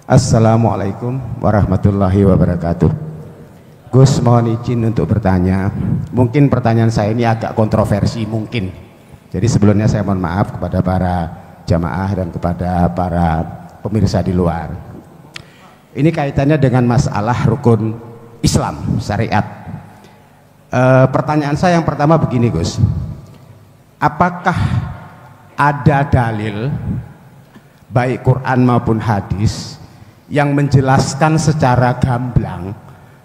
Assalamualaikum warahmatullahi wabarakatuh. Gus, mohon izin untuk bertanya. Mungkin pertanyaan saya ini agak kontroversi mungkin. Jadi sebelumnya saya mohon maaf kepada para jamaah dan kepada para pemirsa di luar. Ini kaitannya dengan masalah rukun Islam, syariat. Pertanyaan saya yang pertama begini, Gus. Apakah ada dalil baik Quran maupun hadis yang menjelaskan secara gamblang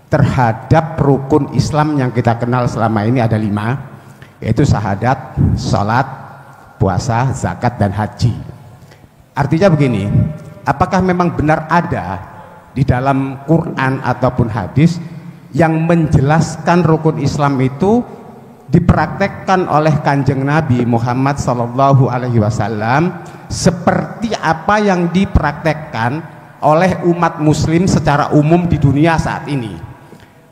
terhadap rukun Islam yang kita kenal selama ini ada 5, yaitu syahadat, sholat, puasa, zakat, dan haji. Artinya begini, apakah memang benar ada di dalam Quran ataupun hadis yang menjelaskan rukun Islam itu dipraktekkan oleh Kanjeng Nabi Muhammad SAW seperti apa yang dipraktekkan oleh umat muslim secara umum di dunia saat ini?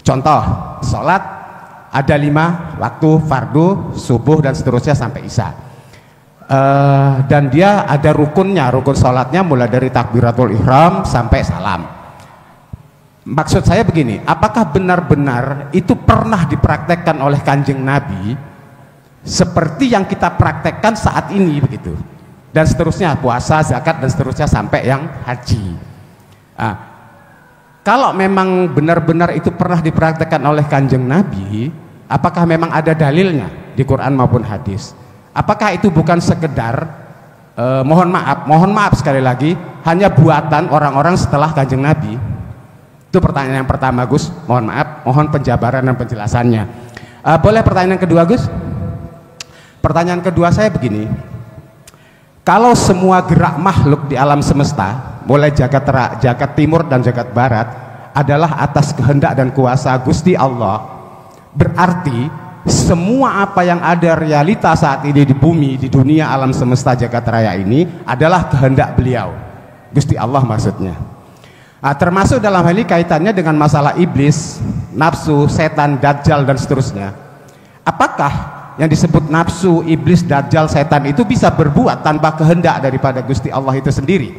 Contoh, sholat ada 5 waktu fardu, subuh dan seterusnya sampai isya. Dan dia ada rukunnya, rukun sholatnya mulai dari takbiratul ihram sampai salam. Maksud saya begini, apakah benar-benar itu pernah dipraktekkan oleh Kanjeng Nabi seperti yang kita praktekkan saat ini begitu? Dan seterusnya, puasa, zakat dan seterusnya sampai yang haji. Nah, kalau memang benar-benar itu pernah dipraktekkan oleh Kanjeng Nabi, apakah memang ada dalilnya di Quran maupun hadis? Apakah itu bukan sekedar mohon maaf sekali lagi, hanya buatan orang-orang setelah Kanjeng Nabi? Itu pertanyaan yang pertama, Gus. Mohon maaf, mohon penjabaran dan penjelasannya. Boleh pertanyaan yang kedua, Gus? Pertanyaan kedua saya begini, kalau semua gerak makhluk di alam semesta, mulai jagat timur dan jagat barat, adalah atas kehendak dan kuasa Gusti Allah, berarti semua apa yang ada realita saat ini di bumi, di dunia alam semesta jagat raya ini adalah kehendak beliau, Gusti Allah maksudnya. Nah, termasuk dalam hal ini kaitannya dengan masalah iblis, nafsu, setan, dajjal dan seterusnya. Apakah yang disebut nafsu, iblis, dajjal, setan itu bisa berbuat tanpa kehendak daripada Gusti Allah itu sendiri?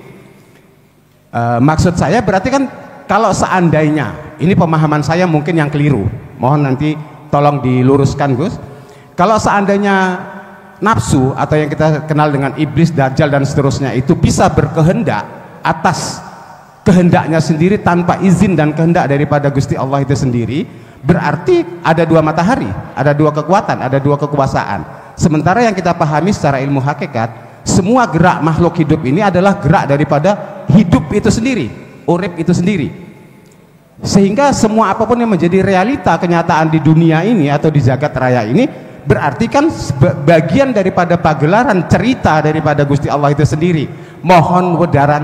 Maksud saya berarti kan kalau seandainya, ini pemahaman saya mungkin yang keliru, mohon nanti tolong diluruskan, Gus. Kalau seandainya nafsu atau yang kita kenal dengan iblis, dajjal dan seterusnya itu bisa berkehendak atas kehendaknya sendiri tanpa izin dan kehendak daripada Gusti Allah itu sendiri, berarti ada 2 matahari, ada 2 kekuatan, ada 2 kekuasaan. Sementara yang kita pahami secara ilmu hakikat, semua gerak makhluk hidup ini adalah gerak daripada hidup itu sendiri, urip itu sendiri. Sehingga semua apapun yang menjadi realita kenyataan di dunia ini atau di jagat raya ini berarti kan bagian daripada pagelaran cerita daripada Gusti Allah itu sendiri. Mohon wedaran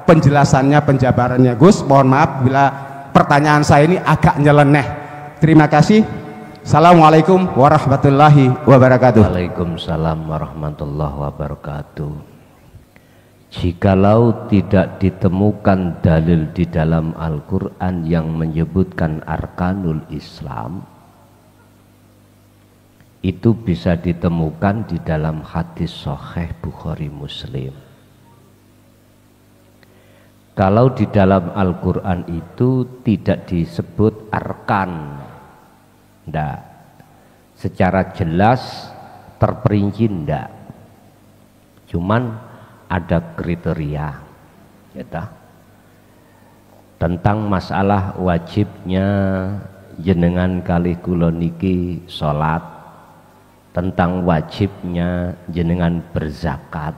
penjelasannya, penjabarannya, Gus. Mohon maaf bila pertanyaan saya ini agak nyeleneh. Terima kasih. Assalamualaikum warahmatullahi wabarakatuh. Waalaikumsalam warahmatullahi wabarakatuh. Jikalau tidak ditemukan dalil di dalam Al-Quran yang menyebutkan arkanul Islam, itu bisa ditemukan di dalam hadis sahih Bukhari Muslim. Kalau di dalam Al-Quran itu tidak disebut arkan, ndak, secara jelas terperinci ndak, cuman ada kriteria ya, tentang masalah wajibnya jenengan kalih kula niki salat, tentang wajibnya jenengan berzakat,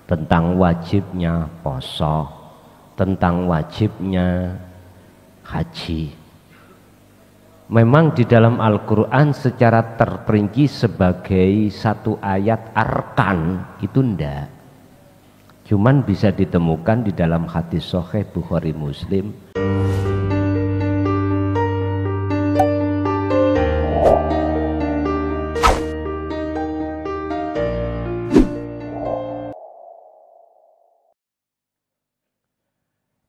tentang wajibnya poso, tentang wajibnya haji. Memang di dalam Al-Quran secara terperinci sebagai satu ayat arkan itu ndak, cuman bisa ditemukan di dalam hadis sahih Bukhari Muslim.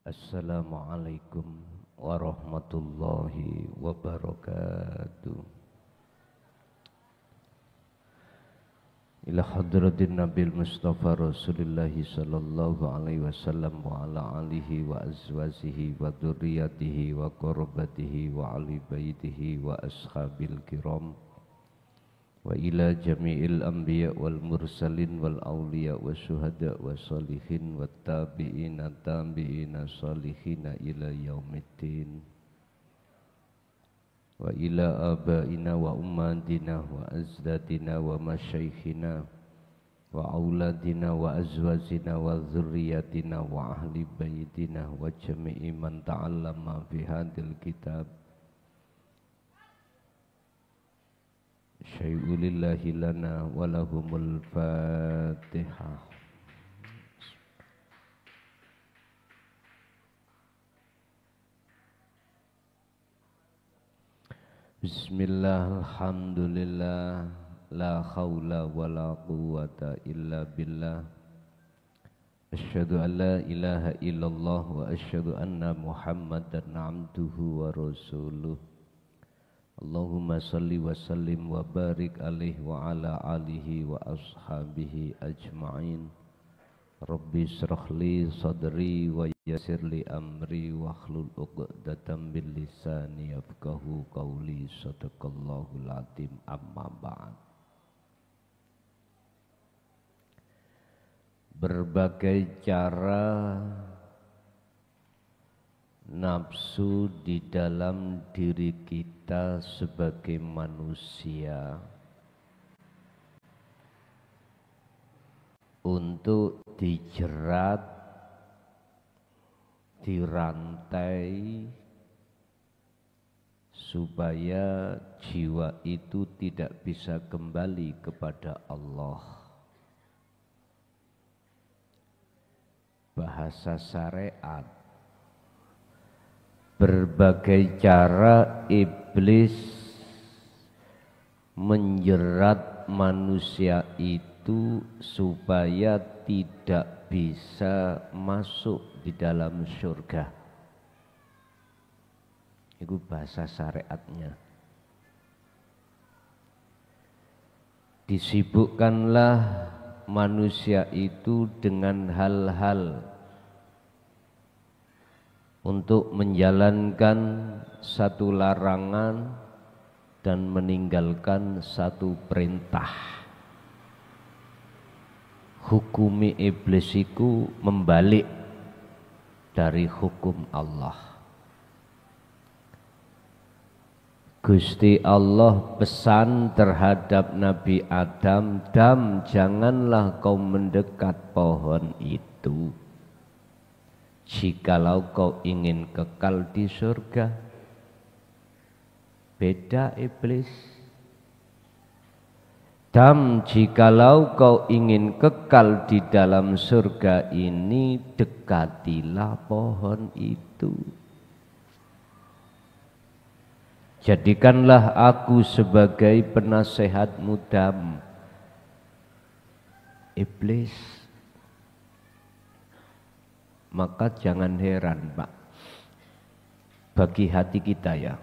Assalamualaikum warahmatullahi wabarakatuh. ila hadratin Nabil Mustafa Rasulillahi sallallahu alaihi wasallam wa ala alihi wa azwajihi wa dzurriyyatihi wa qurabatihi wa ali baitihi wa ashabil kiram wa ila jami'il anbiya wal mursalin wal awliya wa syuhada wa salihin wa tabi'ina tabi'ina salihina ila yaumiddin wa ila abaina wa ummatina wa azdadina wa masyaikhina wa auladina wa azwajina wa dzurriyyatina wa ahli baitina wa jami'i man ta'allama fi hadil kitab syai'ulillahi lana wa lahumul fatihah. Bismillah, alhamdulillah, la khawla wa la quwwata illa billah. Asyhadu an la ilaha illallah wa asyhadu anna Muhammadan abduhu wa rasuluh. Allahumma salli wa sallim wa barik alaihi wa ala alihi wa ashabihi ajma'in. Rabbi shrah li sadri wa yassir li amri wa hlul 'uqdatam min lisani yafqahu qawli. Shadaqallahul azim. Amma ba'd. Berbagai cara nafsu di dalam diri kita sebagai manusia untuk dijerat, dirantai, supaya jiwa itu tidak bisa kembali kepada Allah. Bahasa syariat, berbagai cara iblis menjerat manusia itu supaya tidak bisa masuk di dalam surga. Itu bahasa syariatnya. Disibukkanlah manusia itu dengan hal-hal untuk menjalankan satu larangan dan meninggalkan satu perintah. Hukumi iblis itu membalik dari hukum Allah. Gusti Allah pesan terhadap Nabi Adam, "Adam, janganlah kau mendekat pohon itu jikalau kau ingin kekal di surga." Beda iblis. "Adam, jikalau kau ingin kekal di dalam surga ini, dekatilah pohon itu. Jadikanlah aku sebagai penasehatmu." Adam. Iblis. Maka jangan heran, Pak, bagi hati kita ya,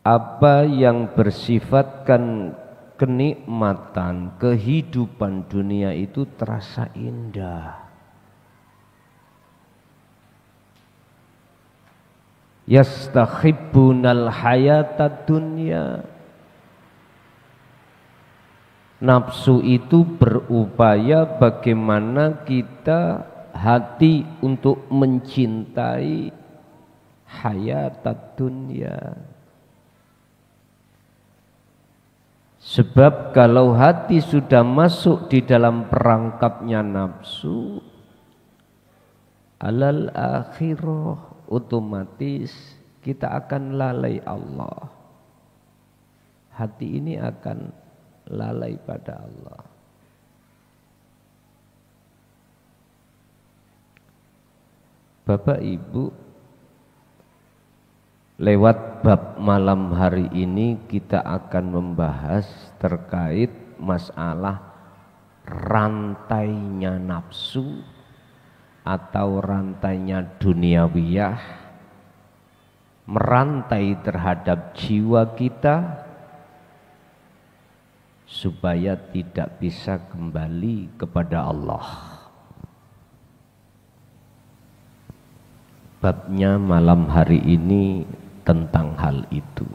apa yang bersifatkan kenikmatan kehidupan dunia itu terasa indah. Yastahibbunal hayatad dunya. Nafsu itu berupaya bagaimana kita hati untuk mencintai hayatad dunya. Sebab kalau hati sudah masuk di dalam perangkapnya nafsu, alal akhirah, otomatis kita akan lalai Allah. Hati ini akan lalai pada Allah. Bapak Ibu, lewat bab malam hari ini kita akan membahas terkait masalah rantainya nafsu atau rantainya duniawiyah, merantai terhadap jiwa kita supaya tidak bisa kembali kepada Allah. Babnya malam hari ini tentang hal itu.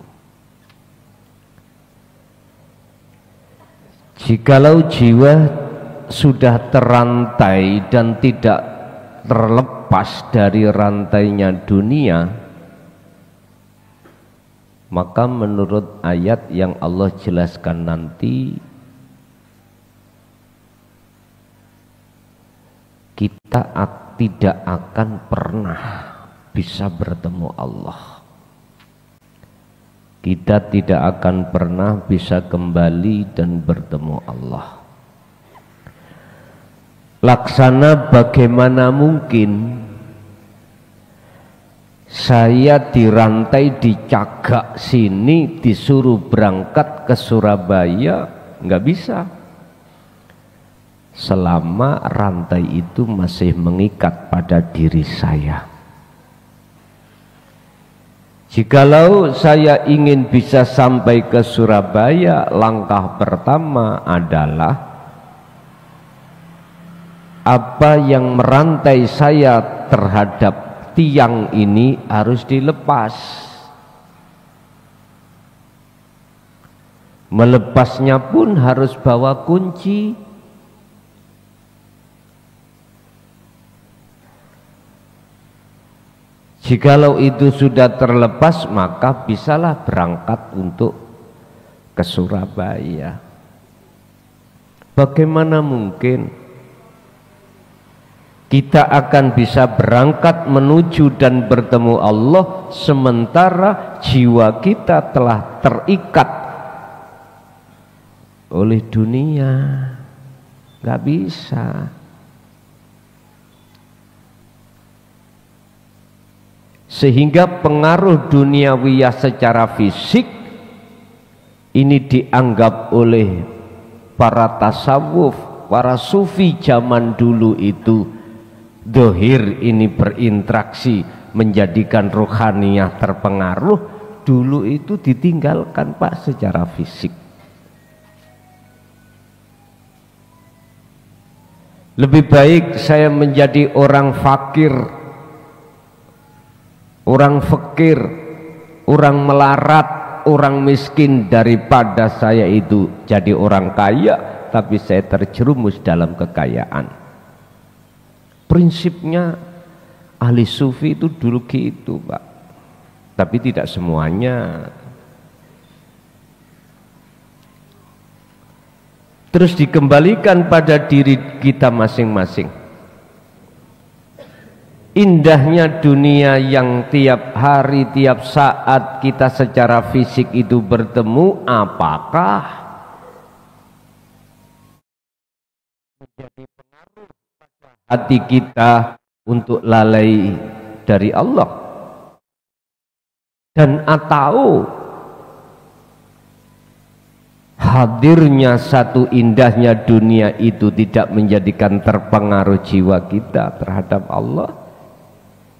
Jikalau jiwa sudah terantai dan tidak terlepas dari rantainya dunia, maka menurut ayat yang Allah jelaskan nanti, kita tidak akan pernah bisa bertemu Allah. Kita tidak akan pernah bisa kembali dan bertemu Allah. Laksana bagaimana mungkin saya dirantai, dicagak sini, disuruh berangkat ke Surabaya? Nggak bisa. Selama rantai itu masih mengikat pada diri saya. Jikalau saya ingin bisa sampai ke Surabaya, langkah pertama adalah apa yang merantai saya terhadap tiang ini harus dilepas. Melepasnya pun harus bawa kunci. Jikalau itu sudah terlepas, maka bisalah berangkat untuk ke Surabaya. Bagaimana mungkin kita akan bisa berangkat menuju dan bertemu Allah sementara jiwa kita telah terikat oleh dunia? Gak bisa. Sehingga pengaruh duniawiyah secara fisik ini dianggap oleh para tasawuf, para sufi zaman dulu itu dohir, ini berinteraksi menjadikan rohaniyah terpengaruh. Dulu itu ditinggalkan Pak secara fisik. Lebih baik saya menjadi orang fakir, orang fakir, orang melarat, orang miskin, daripada saya itu jadi orang kaya tapi saya terjerumus dalam kekayaan. Prinsipnya ahli sufi itu dulu gitu Pak, tapi tidak semuanya. Terus dikembalikan pada diri kita masing-masing. Indahnya dunia yang tiap hari, tiap saat kita secara fisik itu bertemu, apakah menjadi pengaruh pada hati kita untuk lalai dari Allah? Dan atau hadirnya satu indahnya dunia itu tidak menjadikan terpengaruh jiwa kita terhadap Allah?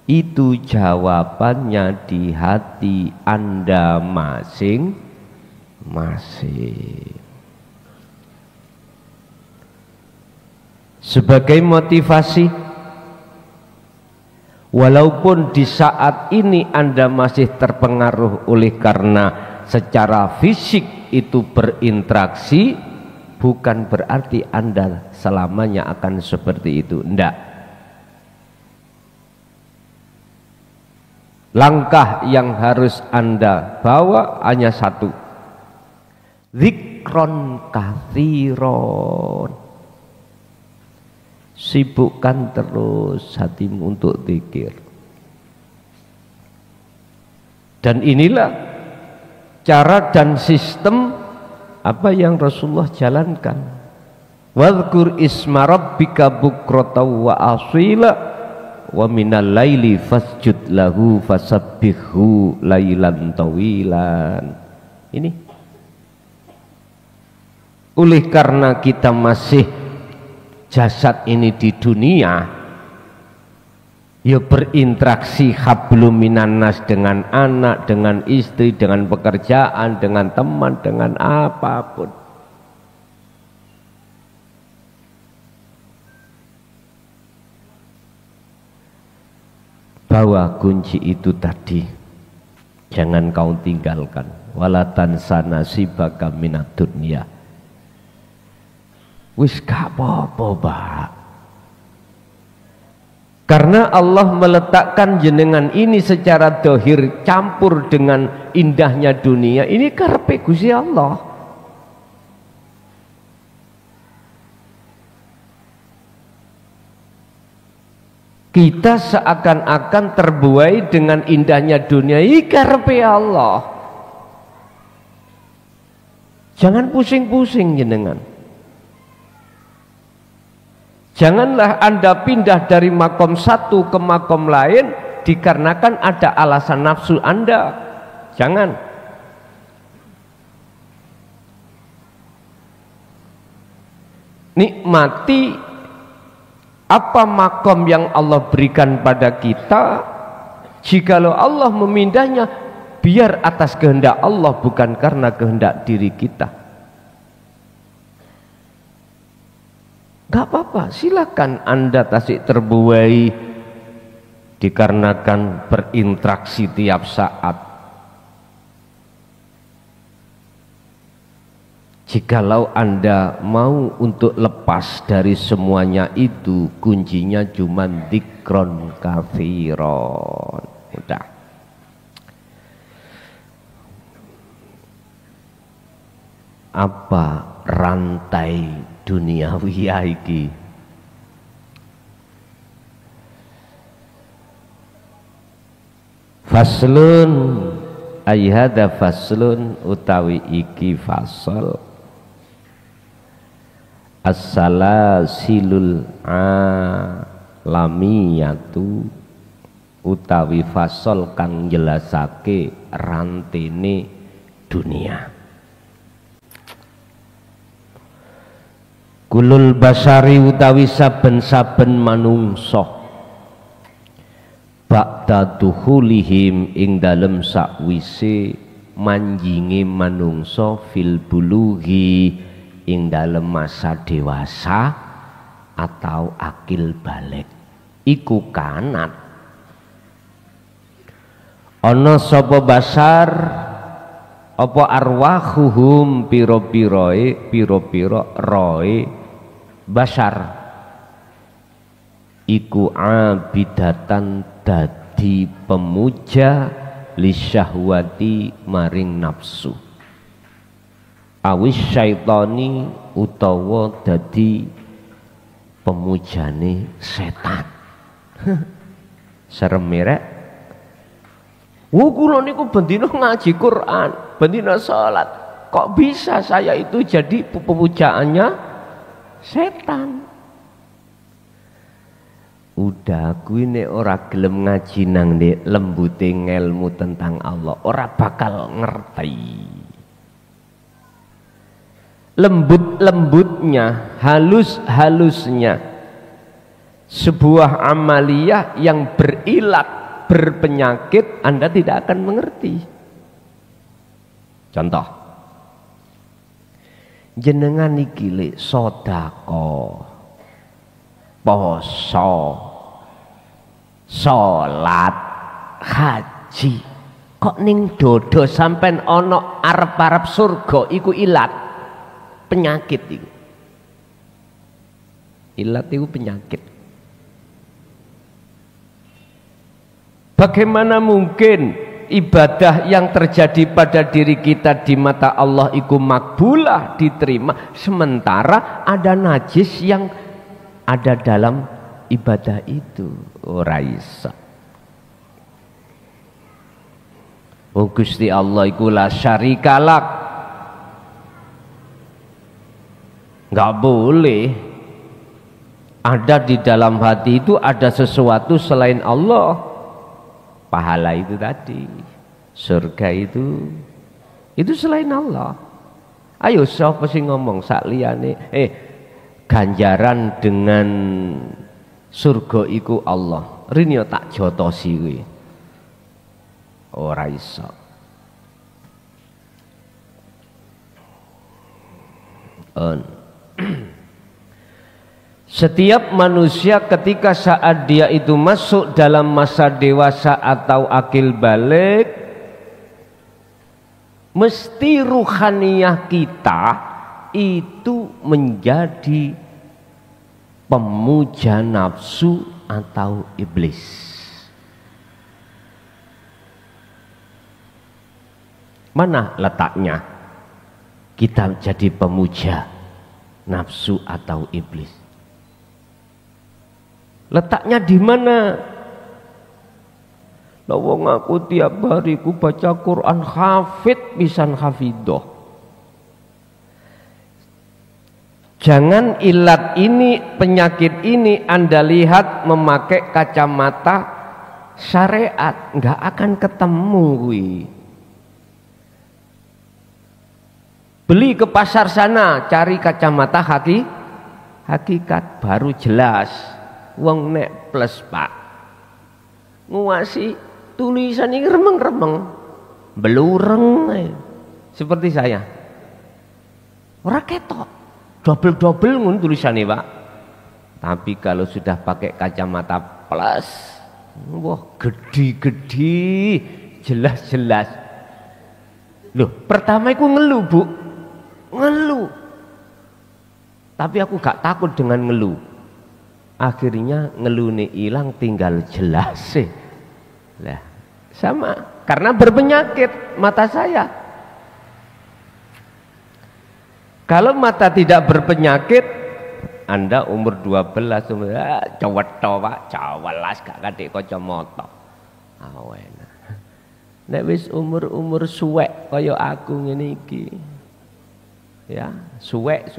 Itu jawabannya di hati Anda masing-masing. Sebagai motivasi, walaupun di saat ini Anda masih terpengaruh oleh karena secara fisik itu berinteraksi, bukan berarti Anda selamanya akan seperti itu. Tidak. Langkah yang harus Anda bawa hanya satu, zikron kathiron. Sibukkan terus hatimu untuk zikir. Dan inilah cara dan sistem apa yang Rasulullah jalankan. Wadhkur isma rabbika bukratan wa asila wa minal laili fasjud lahu fasabbihu lailan tawilan. Ini oleh karena kita masih jasad ini di dunia, ya berinteraksi hablum minan nas dengan anak, dengan istri, dengan pekerjaan, dengan teman, dengan apapun. bahwa kunci itu tadi jangan kau tinggalkan, wala tansa nasibaka minad dunya. Wis gak apa-apa, Pak. Karena Allah meletakkan jenengan ini secara dohir campur dengan indahnya dunia, ini karepe Gusti Allah. Kita seakan-akan terbuai dengan indahnya dunia, ini karepe Allah. Jangan pusing-pusing jenengan. Janganlah Anda pindah dari makom satu ke makom lain dikarenakan ada alasan nafsu Anda. Jangan. Nikmati apa makom yang Allah berikan pada kita. Jikalau Allah memindahnya, biar atas kehendak Allah, bukan karena kehendak diri kita. Gak apa-apa, silakan Anda tasik terbuai dikarenakan berinteraksi tiap saat. Jikalau Anda mau untuk lepas dari semuanya itu, kuncinya cuma dzikron katsiron. Udah. Apa rantai duniawi iki? Faslun ayyada faslun utawi iki fasal as-salasilul alamiyatu utawi fasal kang jelasake rantene dunia. Kulul basari utawi saben-saben manungsa ba'da duhulihim ing dalem sakwise manjinge manungsa fil bulughi ing dalem masa dewasa atau akil balik iku kanat ana sapa basar apa arwahuhum piro-piroe piro-piro roe basar iku abidatan dadi pemuja lisyahwati maring nafsu awis syaitani utawa dadi pemujane setan. Serem merek. Kula niku bendina ngaji Quran, bendina salat. Kok bisa saya itu jadi pemujaannya setan? Udah kuwi nek ora gelem ngaji nang nek lembute ngelmu tentang Allah, ora bakal ngerti. Lembut-lembutnya, halus-halusnya sebuah amaliyah yang berilat, berpenyakit, Anda tidak akan mengerti. Contoh, jenengan iki lek sedekah, poso, salat, haji, kok ning dodo sampean ana arep-arep surga iku ilat. Penyakit itu, ilat itu penyakit. Bagaimana mungkin ibadah yang terjadi pada diri kita di mata Allah itu makbulah, diterima, sementara ada najis yang ada dalam ibadah itu? Ora isa. Oh Gusti Allah iku la syarikalak. Nggak boleh ada di dalam hati itu ada sesuatu selain Allah. Pahala itu tadi, surga itu selain Allah. Ayo siapa sih ngomong sak liyane ganjaran dengan surga iku Allah. Rini tak jotosi kuwi. Ora iso. Setiap manusia ketika saat dia itu masuk dalam masa dewasa atau akil balik, mesti ruhaniyah kita itu menjadi pemuja nafsu atau iblis. Mana letaknya kita jadi pemuja nafsu atau iblis? Letaknya di mana? Lawang aku tiap hari ku baca Quran hafid pisan hafidoh. Jangan ilat ini, penyakit ini Anda lihat memakai kacamata syariat, nggak akan ketemu gue. Beli ke pasar sana, cari kacamata hakikat baru jelas. Wong nek plus pak, nguasi tulisan ini remeng-remeng, belureng, seperti saya. Ora ketok. Double-double ngun tulisannya pak. Tapi kalau sudah pakai kacamata plus, wah gede-gede, jelas-jelas. Loh, pertama aku ngeluh bu, ngeluh. Tapi aku gak takut dengan ngeluh. Akhirnya ngeluh nih hilang, tinggal jelas sih. Lah, sama, karena berpenyakit mata saya. Kalau mata tidak berpenyakit, Anda umur 12, cowet pak, cawalas gak kadek kacamata. Awena. Nek wis umur suwek kaya aku ngene iki. Ya, suwek.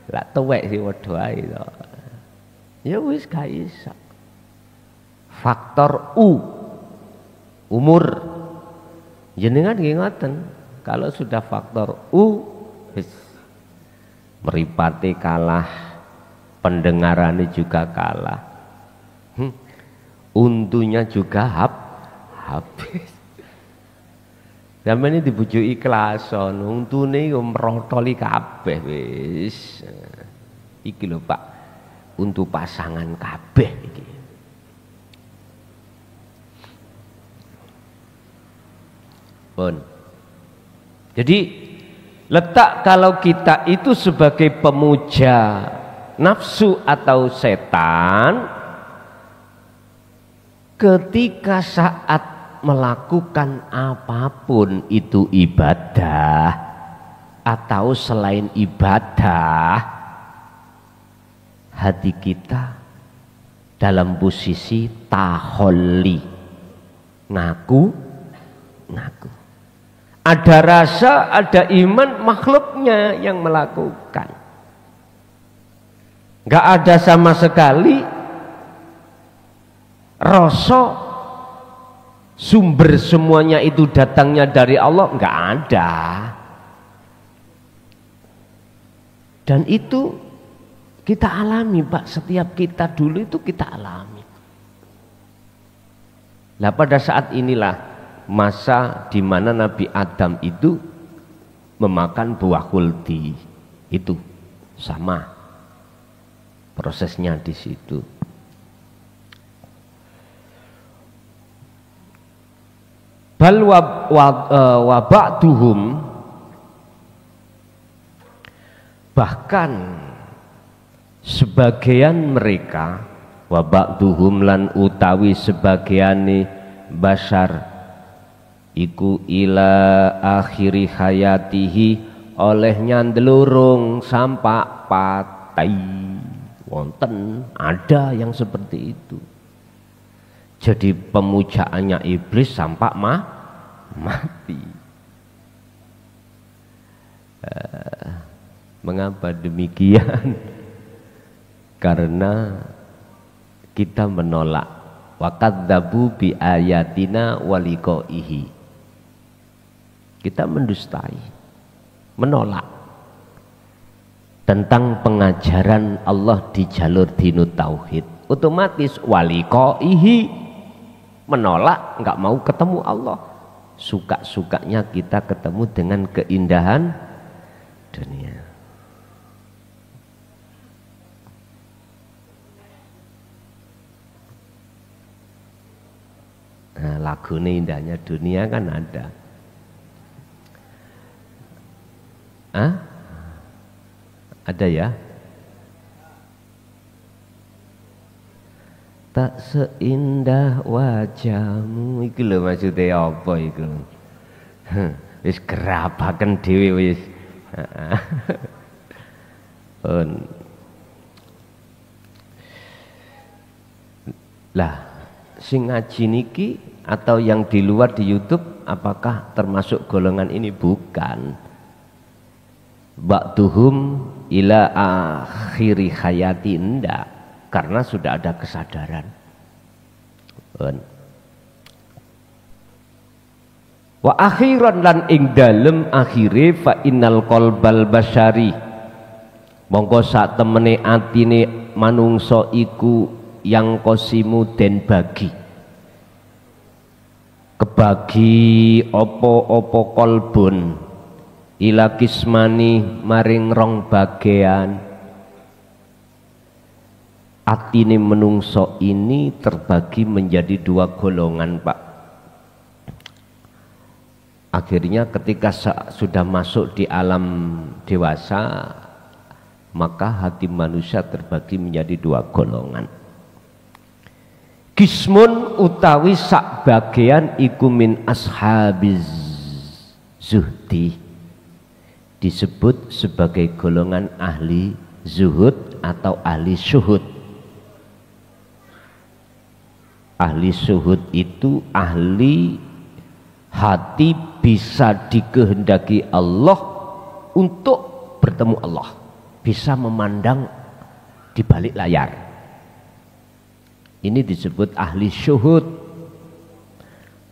Lah tuwek sih wedho ae to. Ya wis gak iso. Faktor U. Umur. Jenengan nggih ngoten. Kalau sudah faktor U wis meripati kalah, pendengarannya juga kalah, untunya juga habis. Zaman ini dibujuki kelason, untune merotoli kabeh wis. Iki lho Pak, untuk pasangan kabeh iki. Pun. Jadi letak kalau kita itu sebagai pemuja nafsu atau setan, ketika saat melakukan apapun itu ibadah atau selain ibadah, hati kita dalam posisi taholli, ngaku. Ada rasa, ada iman, makhluknya yang melakukan. Gak ada sama sekali rasa sumber semuanya itu datangnya dari Allah, gak ada. Dan itu kita alami Pak, setiap kita dulu itu kita alami. Nah pada saat inilah masa di mana Nabi Adam itu memakan buah khuldi, itu sama prosesnya di situ. Bal wa ba'duhum, bahkan sebagian mereka, wa ba'duhum lan utawi sebagiane basar iku ila akhiri hayatihi oleh nyandelurung sampak patai. Wonten ada yang seperti itu. Jadi pemujaannya iblis sampak mati. Mengapa demikian? Karena kita menolak wakadzabu bi ayatina waliqaihi. Kita mendustai, menolak tentang pengajaran Allah di jalur dinut tauhid. Otomatis waliqaihi, menolak, nggak mau ketemu Allah. Suka-sukanya kita ketemu dengan keindahan dunia. Nah, lagunya indahnya dunia kan ada. Hah? Ada ya? Tak seindah wajahmu iki lho maksudnya apa iku? Wis gerabaken dhewe wis. Lah, sing ngaji niki atau yang di luar di YouTube apakah termasuk golongan ini? Bukan. Ba'duhum ila akhiri hayati, ndak, karena sudah ada kesadaran. Wa akhiran lan ing dalem akhire fa innal qalbal basyari, mongko sak temene atine manungsa iku yang kosimu den bagi, kebagi opo-opo kolbun ila kismani maring rong bagean. Atine menungso ini terbagi menjadi dua golongan, Pak. Akhirnya ketika sudah masuk di alam dewasa, maka hati manusia terbagi menjadi dua golongan. Kismun utawi sak bagian iku min ashabiz zuhdi, disebut sebagai golongan ahli zuhud atau ahli syuhud. Ahli syuhud itu ahli hati bisa dikehendaki Allah untuk bertemu Allah, bisa memandang di balik layar. Ini disebut ahli syuhud,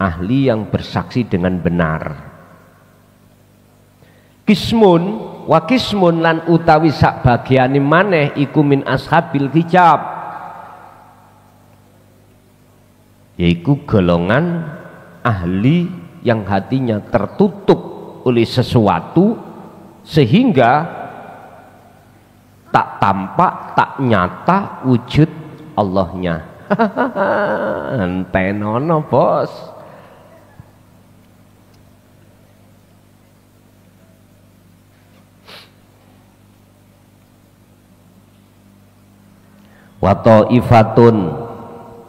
ahli yang bersaksi dengan benar. Kismun wa kismun lan utawi sak bagiane maneh iku min ashabil hijab, yaitu golongan ahli yang hatinya tertutup oleh sesuatu sehingga tak tampak, tak nyata wujud Allahnya. Entenono bos. Wa ta'ifatun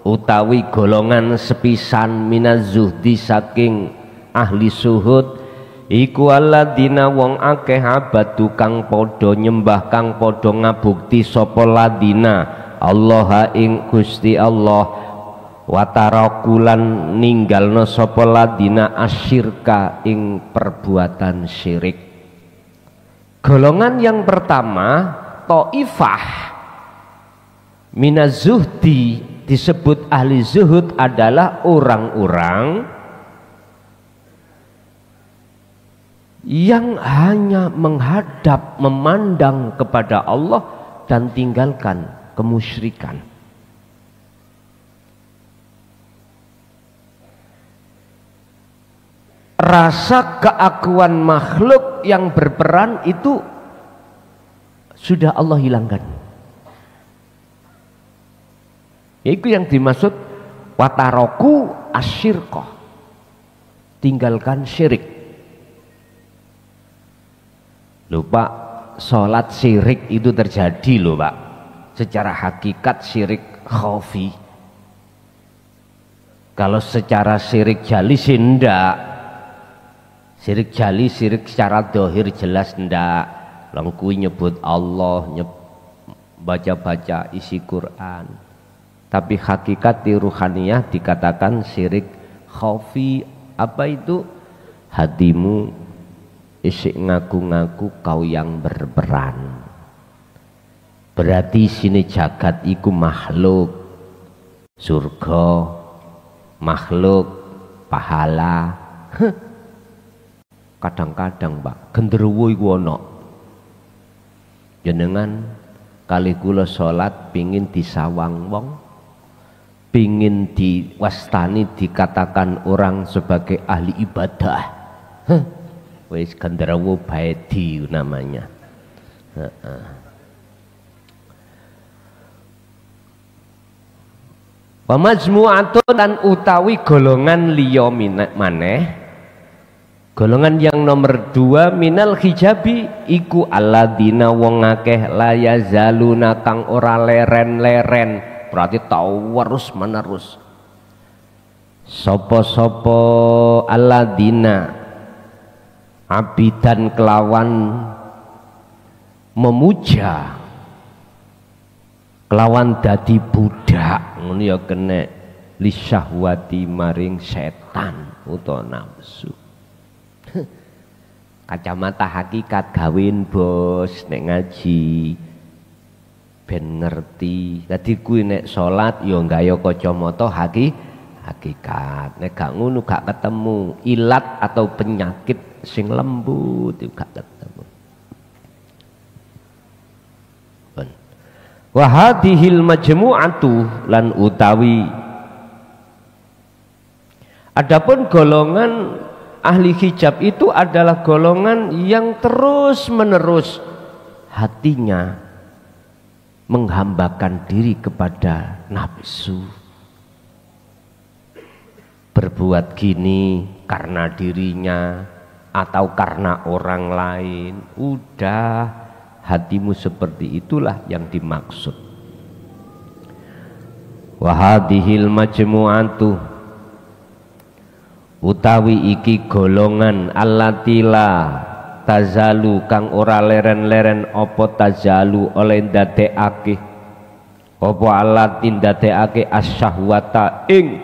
utawi golongan sepisan minazuhdi saking ahli suhud iku alladzina wong akeh abadu kang padha nyembah, kang padha ngabukti sapa ladina Allah ing Gusti Allah, wa tarakulan ninggalna sapa ladina asyirka ing perbuatan syirik. Golongan yang pertama taifah minazuhdi, disebut ahli zuhud adalah orang-orang yang hanya menghadap, memandang kepada Allah dan tinggalkan kemusyrikan. Rasa keakuan makhluk yang berperan itu sudah Allah hilangkan. Itu yang dimaksud wataroku asyirkoh, tinggalkan syirik. Loh Pak, sholat syirik itu terjadi loh Pak, secara hakikat syirik khafi. Kalau secara syirik jali sih ndak, syirik jali, syirik secara dohir jelas ndak. Langkui nyebut Allah, baca-baca isi Quran. Tapi hakikat di ruhaniyah dikatakan syirik khafi. Apa itu? Hatimu isik ngaku-ngaku kau yang berperan. Berarti sini jagat iku makhluk, surga makhluk, pahala. Kadang-kadang Pak, genderuwo iku ana. Jenengan kali kula salat pingin disawang wong, pingin diwastani dikatakan orang sebagai ahli ibadah. Wis genderuwo baedi namanya. Wa majmu'atun lan utawi golongan liya maneh, golongan yang nomor 2 minal hijabi iku alladzina wong akeh la yazaluna kang ora leren-leren, berarti terus menerus. Sopo-sopo alladzina abidan kelawan memuja, kelawan dadi budak ngono ya kena lisyahwati maring setan utawa nafsu. Kacamata hakikat gawin bos nek ngaji ben ngerti. Dadi kuwi nek salat ya gaya kacamata hakikat. Nek gak ngono gak ketemu ilat atau penyakit sing lembut itu gak ketemu. Wa hadhil majmu'atu lan utawi adapun golongan ahli hijab itu adalah golongan yang terus menerus hatinya menghambakan diri kepada nafsu, berbuat gini karena dirinya atau karena orang lain. Udah, hatimu seperti itulah yang dimaksud. Wa hadhil majmu'atu utawi iki golongan allatila tazalu kang ora leren-leren apa tazalu oleh ndadekake apa alatin ndadekake asyahwata ing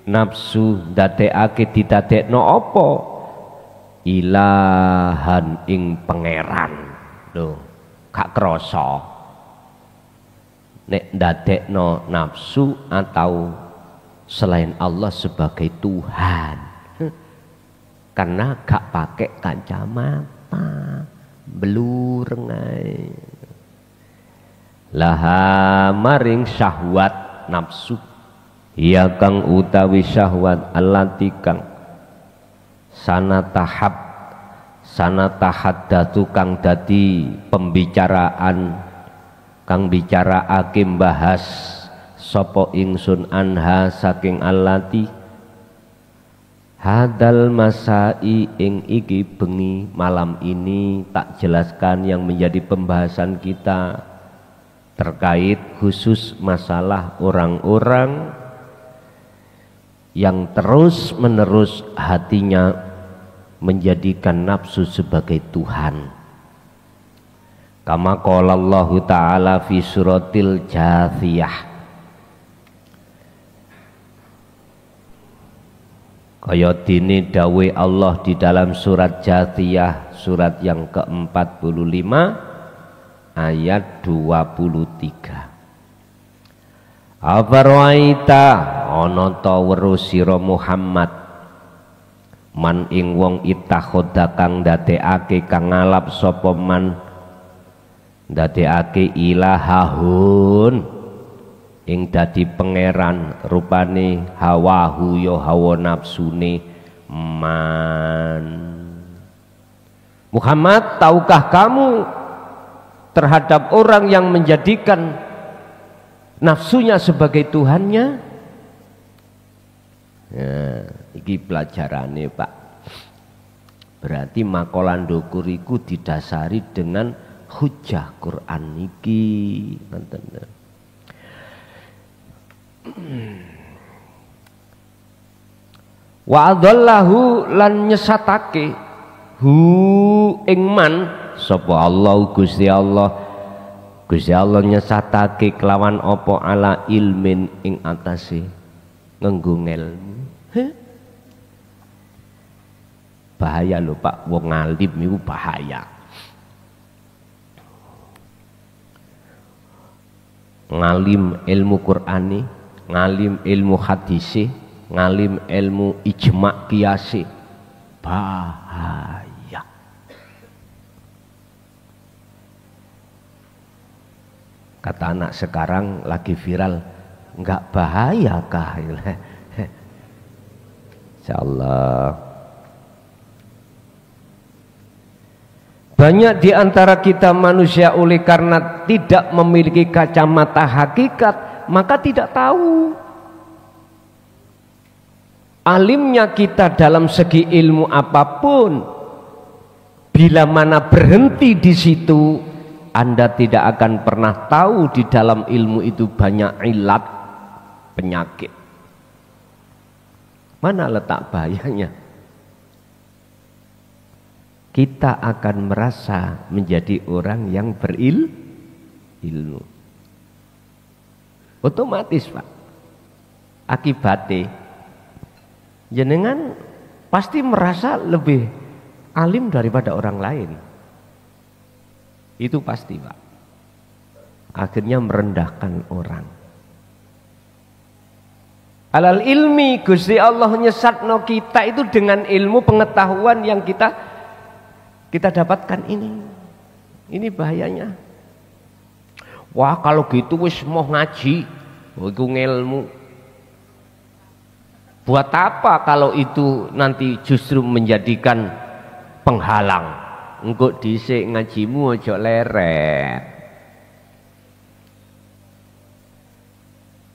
nafsu, ndadekake didadekno apa ilahan ing pangeran. Loh, gak krasa nek ndadekno nafsu atau selain Allah sebagai Tuhan, karena gak pakai kacamata blureng ae. Laha maring syahwat nafsu ya kang utawi syahwat allati kang sanatahaddatu kang dadi pembicaraan kang bicaraake bahas sapa ingsun anha saking allati hadal masai ing iki bengi malam ini tak jelaskan yang menjadi pembahasan kita terkait khusus masalah orang-orang yang terus menerus hatinya menjadikan nafsu sebagai Tuhan. Kama qala Allah Ta'ala fi suratil Jathiyah, kaya dene dawe Allah di dalam surat Jathiyah, surat yang ke-45 ayat 23. Afarwaita ana ta weruh sira Muhammad man ing wong itakhoda kang ndadekake kang ngalap sapa man ndadekake ilahahun ing dadi pangeran rupane hawahu ya hawa nafsune man. Muhammad, tahukah kamu terhadap orang yang menjadikan nafsunya sebagai Tuhannya? Ya, iki pelajarane Pak. Berarti makalah ndukur iku didasari dengan hujjah Quran iki. Wa adallahu lan nyesatake hu ing man sapa Allah Gusti Allah. Gusti Allah nyesatake kelawan apa ala ilmin ing atase nganggo ngelmu. Bahaya lho Pak, wong ngalim itu bahaya. Ngalim ilmu Qur'ani, ngalim ilmu hadisi, ngalim ilmu ijma' qiyasi, bahaya. Kata anak sekarang lagi viral, enggak bahaya kah? Insyaallah. Banyak di antara kita manusia oleh karena tidak memiliki kacamata hakikat maka tidak tahu alimnya kita dalam segi ilmu apapun, bila mana berhenti di situ, Anda tidak akan pernah tahu di dalam ilmu itu banyak ilat, penyakit. Mana letak bahayanya? Kita akan merasa menjadi orang yang berilmu. Otomatis Pak, akibatnya jenengan pasti merasa lebih alim daripada orang lain. Itu pasti Pak. Akhirnya merendahkan orang. Alal ilmi, Gusti Allah nyesatno kita itu dengan ilmu pengetahuan yang kita dapatkan ini. Ini bahayanya. Wah, kalau gitu wis mau ngaji, iku ngilmu. Buat apa kalau itu nanti justru menjadikan penghalang? Engko dhisik ngajimu aja leret.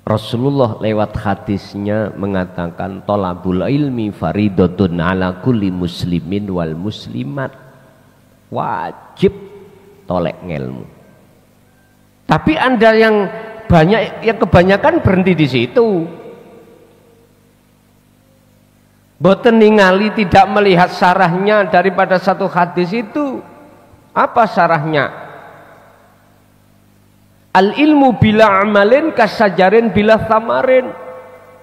Rasulullah lewat hadisnya mengatakan thalabul ilmi faridatun ala kulli muslimin wal muslimat. Wajib tolek ngilmu. Tapi Anda yang banyak, yang kebanyakan berhenti di situ. Boten ningali, tidak melihat syarahnya daripada satu hadis itu. Apa syarahnya? Al ilmu bila amalin kasajarin bila thamarin.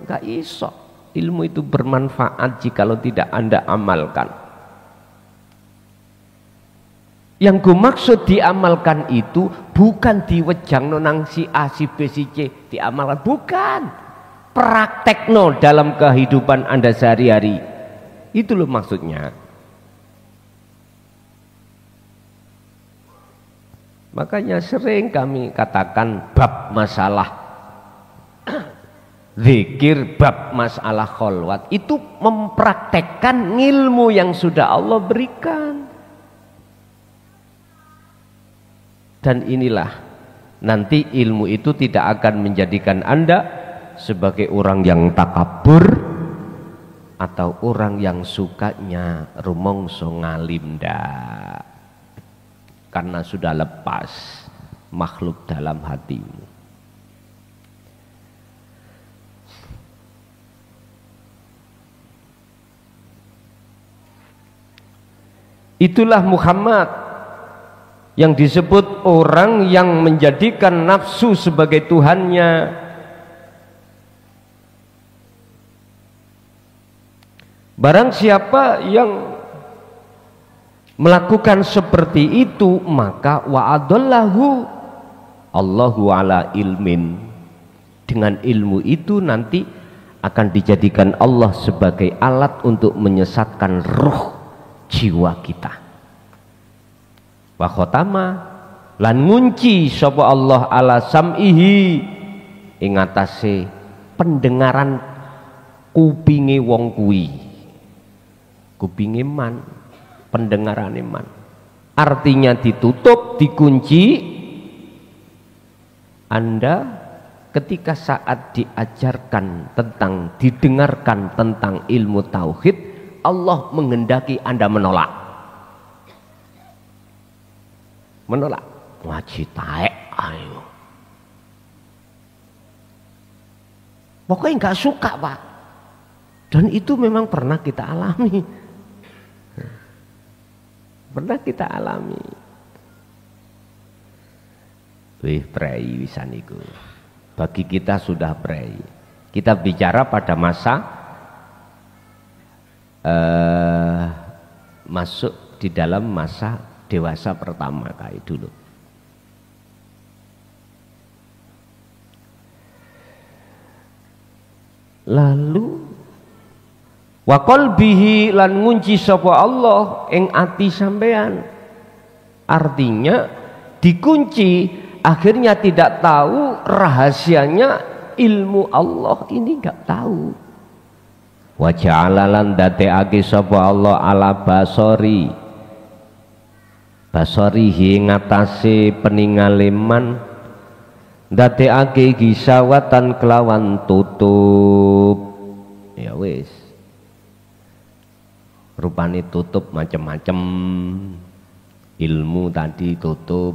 Enggak iso. Ilmu itu bermanfaat jikalau tidak Anda amalkan. Yang gue maksud diamalkan itu bukan diwejang nonang si A, si B, si C diamalkan, bukan. Praktekno dalam kehidupan Anda sehari-hari. Itu loh maksudnya. Makanya sering kami katakan bab masalah zikir, bab masalah kholwat itu mempraktekkan ilmu yang sudah Allah berikan. Dan inilah nanti ilmu itu tidak akan menjadikan Anda sebagai orang yang takabur atau orang yang sukanya rumongso ngalim dah, karena sudah lepas makhluk dalam hatimu. Itulah Muhammad yang disebut orang yang menjadikan nafsu sebagai Tuhannya. Barang siapa yang melakukan seperti itu, maka wa'adallahu Allahu ala ilmin. Dengan ilmu itu nanti akan dijadikan Allah sebagai alat untuk menyesatkan ruh jiwa kita. Wa khotama lan ngunci sapa Allah ala sam'ihi ing atase pendengaran kupinge wong kuwi. Kupinge man, pendengaran man. Artinya ditutup, dikunci. Anda ketika saat diajarkan tentang, didengarkan tentang ilmu tauhid, Allah menghendaki Anda menolak. Menolak. Ngaji taek ayo. Pokoknya nggak suka Pak. Dan itu memang pernah kita alami. Pernah kita alami. Wih prei wisaniku. Bagi kita sudah prei. Kita bicara pada masa masuk di dalam masa dewasa pertama kayak dulu. Lalu wa qalbihi lan ngunci sapa Allah ing ati sampean. Artinya dikunci, akhirnya tidak tahu rahasianya ilmu Allah ini, enggak tahu. Wa ja'ala lan dadekake sapa Allah ala basori basorihi ngatasé peningale man, dadekake gisawatan kelawan tutup. Ya wis, rupane tutup macam-macam, ilmu tadi tutup,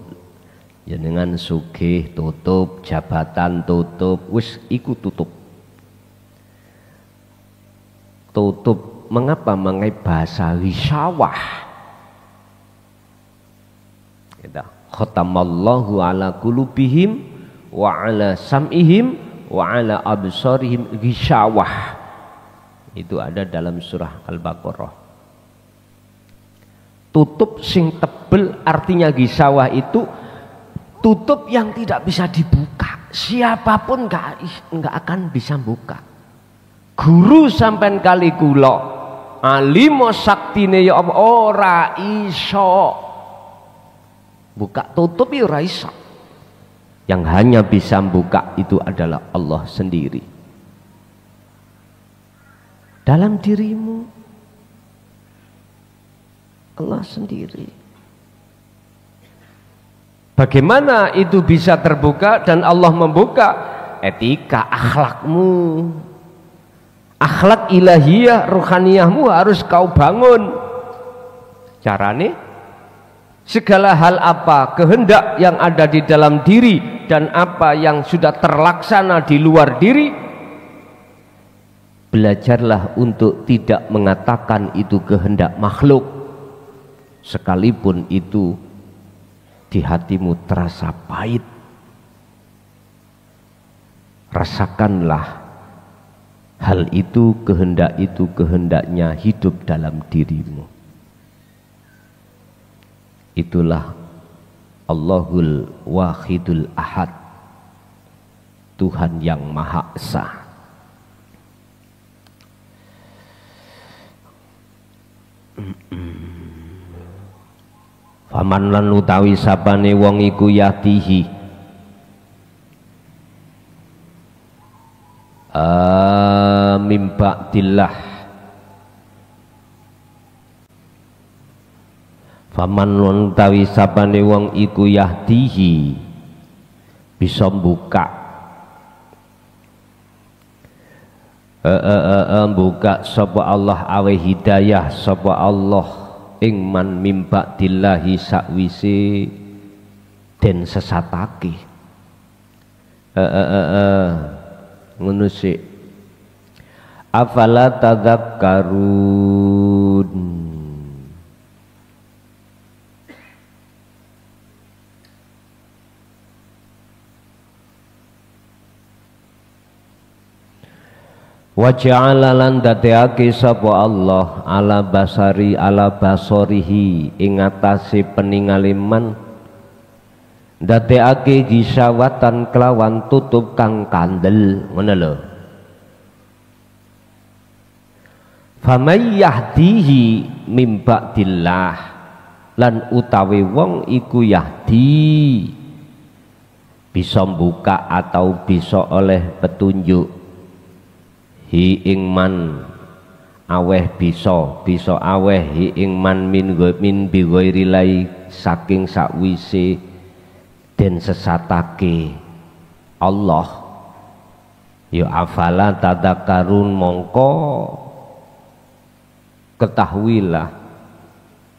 jenengan sugih tutup, jabatan tutup, wis iku tutup. Tutup mengapa? Mengenai bahasa wisawah. Kita khatamallahu ala qulubihim wa ala sam'ihim wa ala absarihim ghishawah. Itu ada dalam surah Al-Baqarah. Tutup sing tebel, artinya ghishawah itu tutup yang tidak bisa dibuka. Siapapun nggak akan bisa buka. Guru sampean kali kula alimo saktine ya apa ora iso buka tutup ya ora iso. Yang hanya bisa buka itu adalah Allah sendiri. Dalam dirimu Allah sendiri. Bagaimana itu bisa terbuka dan Allah membuka? Etika, akhlakmu, akhlak ilahiyah, ruhaniyahmu harus kau bangun. Carane segala hal apa kehendak yang ada di dalam diri dan apa yang sudah terlaksana di luar diri, belajarlah untuk tidak mengatakan itu kehendak makhluk, sekalipun itu di hatimu terasa pahit. Rasakanlah hal itu kehendaknya hidup dalam dirimu. Itulah Allahul Wahidul Ahad, Tuhan yang Maha Esa. Faman lan utawi sapane wong iku yatihi mim ba'dillah. Faman lan utawi sapane wong iku yahdihi bisa buka buka sapa Allah awe hidayah sapa Allah ing man mimba dillahi sakwise den sesatake ngono sik. Afala tadzakkarun, wa ja'ala lan dadeake sapa Allah ala basari ala basorihi ing atase peningale man, dadeake gisawatan kelawan tutup kang kandel, ngono lho. Famay yahdihi mim ba'dillah, lan utawi wong iku yahdi bisa buka atau bisa oleh petunjuk hi ing man aweh bisa aweh hi ing man min bi ghairi saking sakwise den sesatake Allah. Ya afala tadzakarun, mongko ketahuilah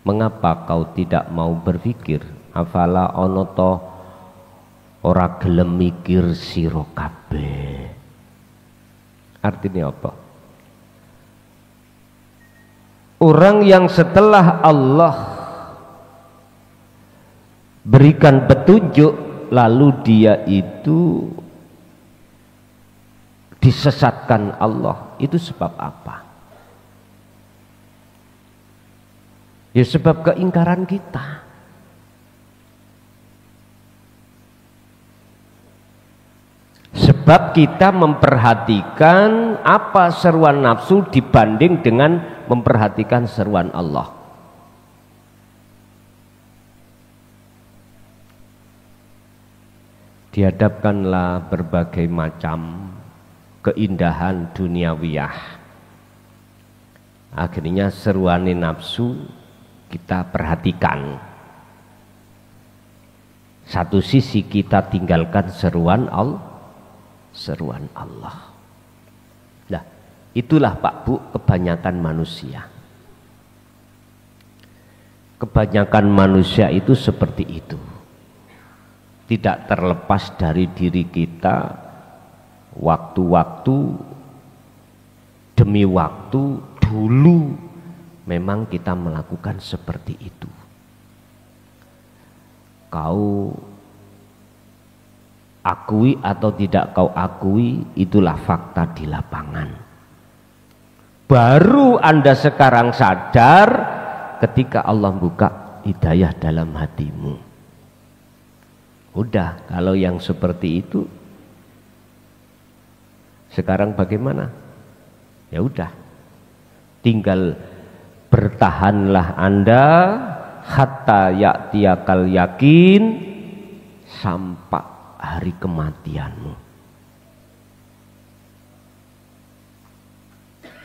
mengapa kau tidak mau berpikir. Afala ono to ora gelem mikir sira kabeh. Artinya apa? Orang yang setelah Allah berikan petunjuk lalu dia itu disesatkan Allah, itu sebab apa? Ya sebab keingkaran kita. Sebab kita memperhatikan apa seruan nafsu dibanding dengan memperhatikan seruan Allah. Dihadapkanlah berbagai macam keindahan duniawiyah. Akhirnya seruan nafsu kita perhatikan. Satu sisi kita tinggalkan seruan Allah. Nah, itulah Pak Bu kebanyakan manusia. Kebanyakan manusia itu seperti itu, tidak terlepas dari diri kita. Waktu-waktu demi waktu dulu memang kita melakukan seperti itu. Kau akui atau tidak kau akui, itulah fakta di lapangan. Baru Anda sekarang sadar ketika Allah buka hidayah dalam hatimu. Udah, kalau yang seperti itu sekarang bagaimana? Ya udah, tinggal bertahanlah Anda hatta ya'tiyakal yakin, sampai hari kematianmu.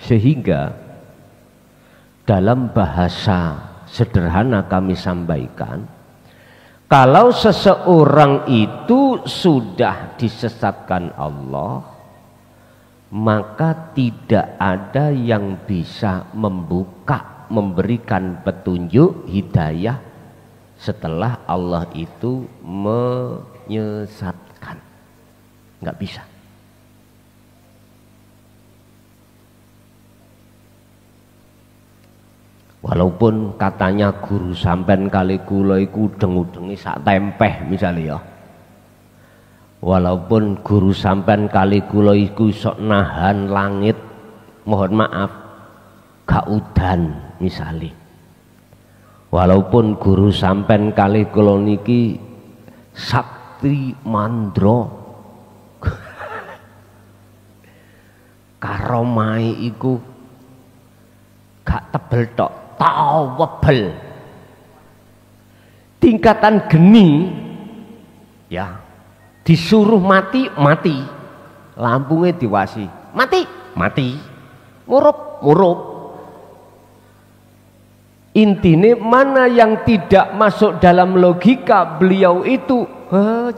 Sehingga dalam bahasa sederhana kami sampaikan, kalau seseorang itu sudah disesatkan Allah, maka tidak ada yang bisa membuka, memberikan petunjuk hidayah setelah Allah itu menyesatkan. Nggak bisa. Walaupun katanya guru sampean kali kula iku udeng-udengi sak tempeh misalnya ya. Walaupun guru sampean kali kula iku sok nahan langit, mohon maaf, gak udan misalnya. Walaupun guru sampean kali kula niki sakti mandra, karomai iku gak tebel tok, tawebel, tingkatan geni ya, disuruh mati mati, lambungnya diwasi mati mati, murup murup. Intine mana yang tidak masuk dalam logika beliau itu,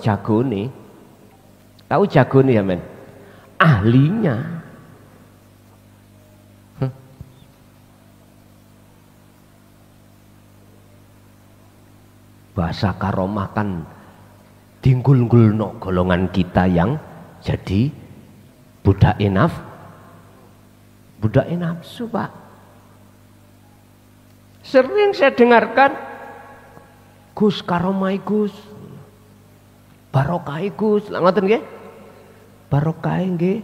jagone, tahu jagone ya men, ahlinya. Bahasa karomah kan dinggul-nggulno golongan kita yang jadi budak nafsu, Pak. Sering saya dengarkan, Gus karomah Gus, barokah Gus, ngoten nggih? Barokah nggih.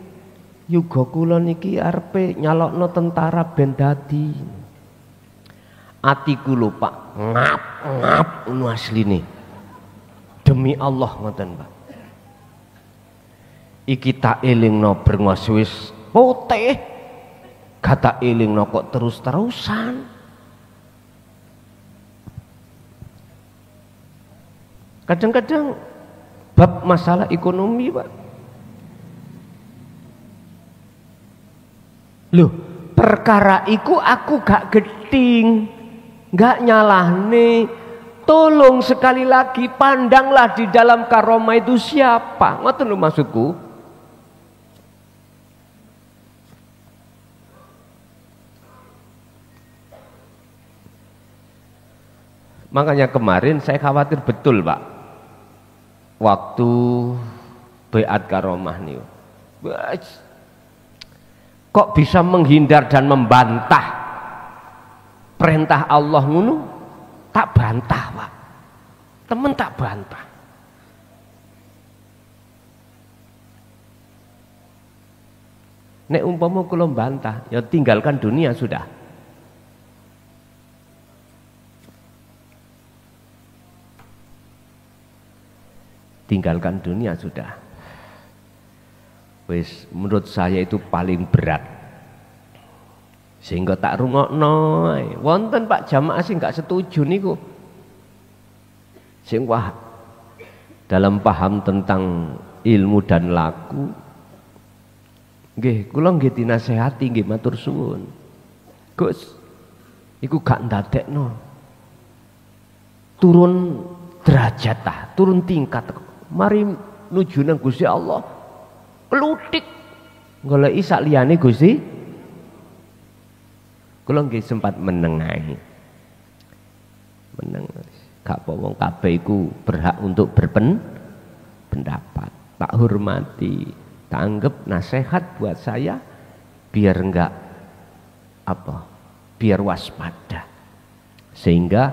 Yuga kula niki arepe nyalokno tentara ben dadi. Atiku lho Pak, ngap-ngap ngono asline. Demi Allah ngoten Pak. Iki tak elingno brengos wis putih. Gak tak elingno kok terus-terusan. Kadang-kadang bab masalah ekonomi Pak. Loh, perkara iku aku gak geding. Nggak nyalahne, tolong sekali lagi pandanglah di dalam karomah itu siapa, ngoten lho maksudku. Makanya kemarin saya khawatir betul Pak, waktu baiat karomah nih, kok bisa menghindar dan membantah perintah Allah ngono, tak bantah Pak, temen tak bantah. Nek umpama kula bantah, ya tinggalkan dunia sudah. Tinggalkan dunia sudah. Wis menurut saya itu paling berat. Sehingga tak rungokno, wonten Pak jamaah sing gak setuju niku. Sing wah dalam paham tentang ilmu dan laku. Nggih, kula nggih dinasehati nggih matur suwun. Gus, iku gak ndadekno. Turun derajat tah, turun tingkat. Mari nuju nang Gusti Allah. Kluthik goleki sak liyane Gusti. Kula nggih sempat menengahi. meneng. Gak apa wong kabeh iku berhak untuk berpendapat. Tak hormati, tak anggap nasihat buat saya biar enggak apa? Biar waspada. Sehingga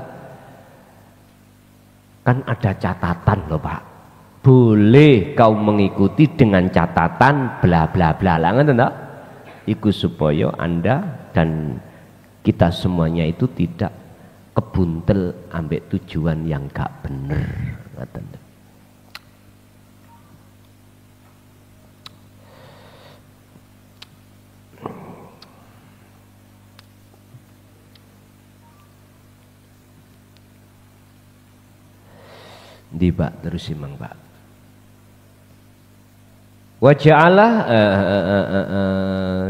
kan ada catatan loh Pak. Boleh kau mengikuti dengan catatan bla bla bla. Ngoten to? Iku supaya Anda dan kita semuanya itu tidak kebuntel ambek tujuan yang gak bener. Di Pak terus simang Pak. Wa ja'ala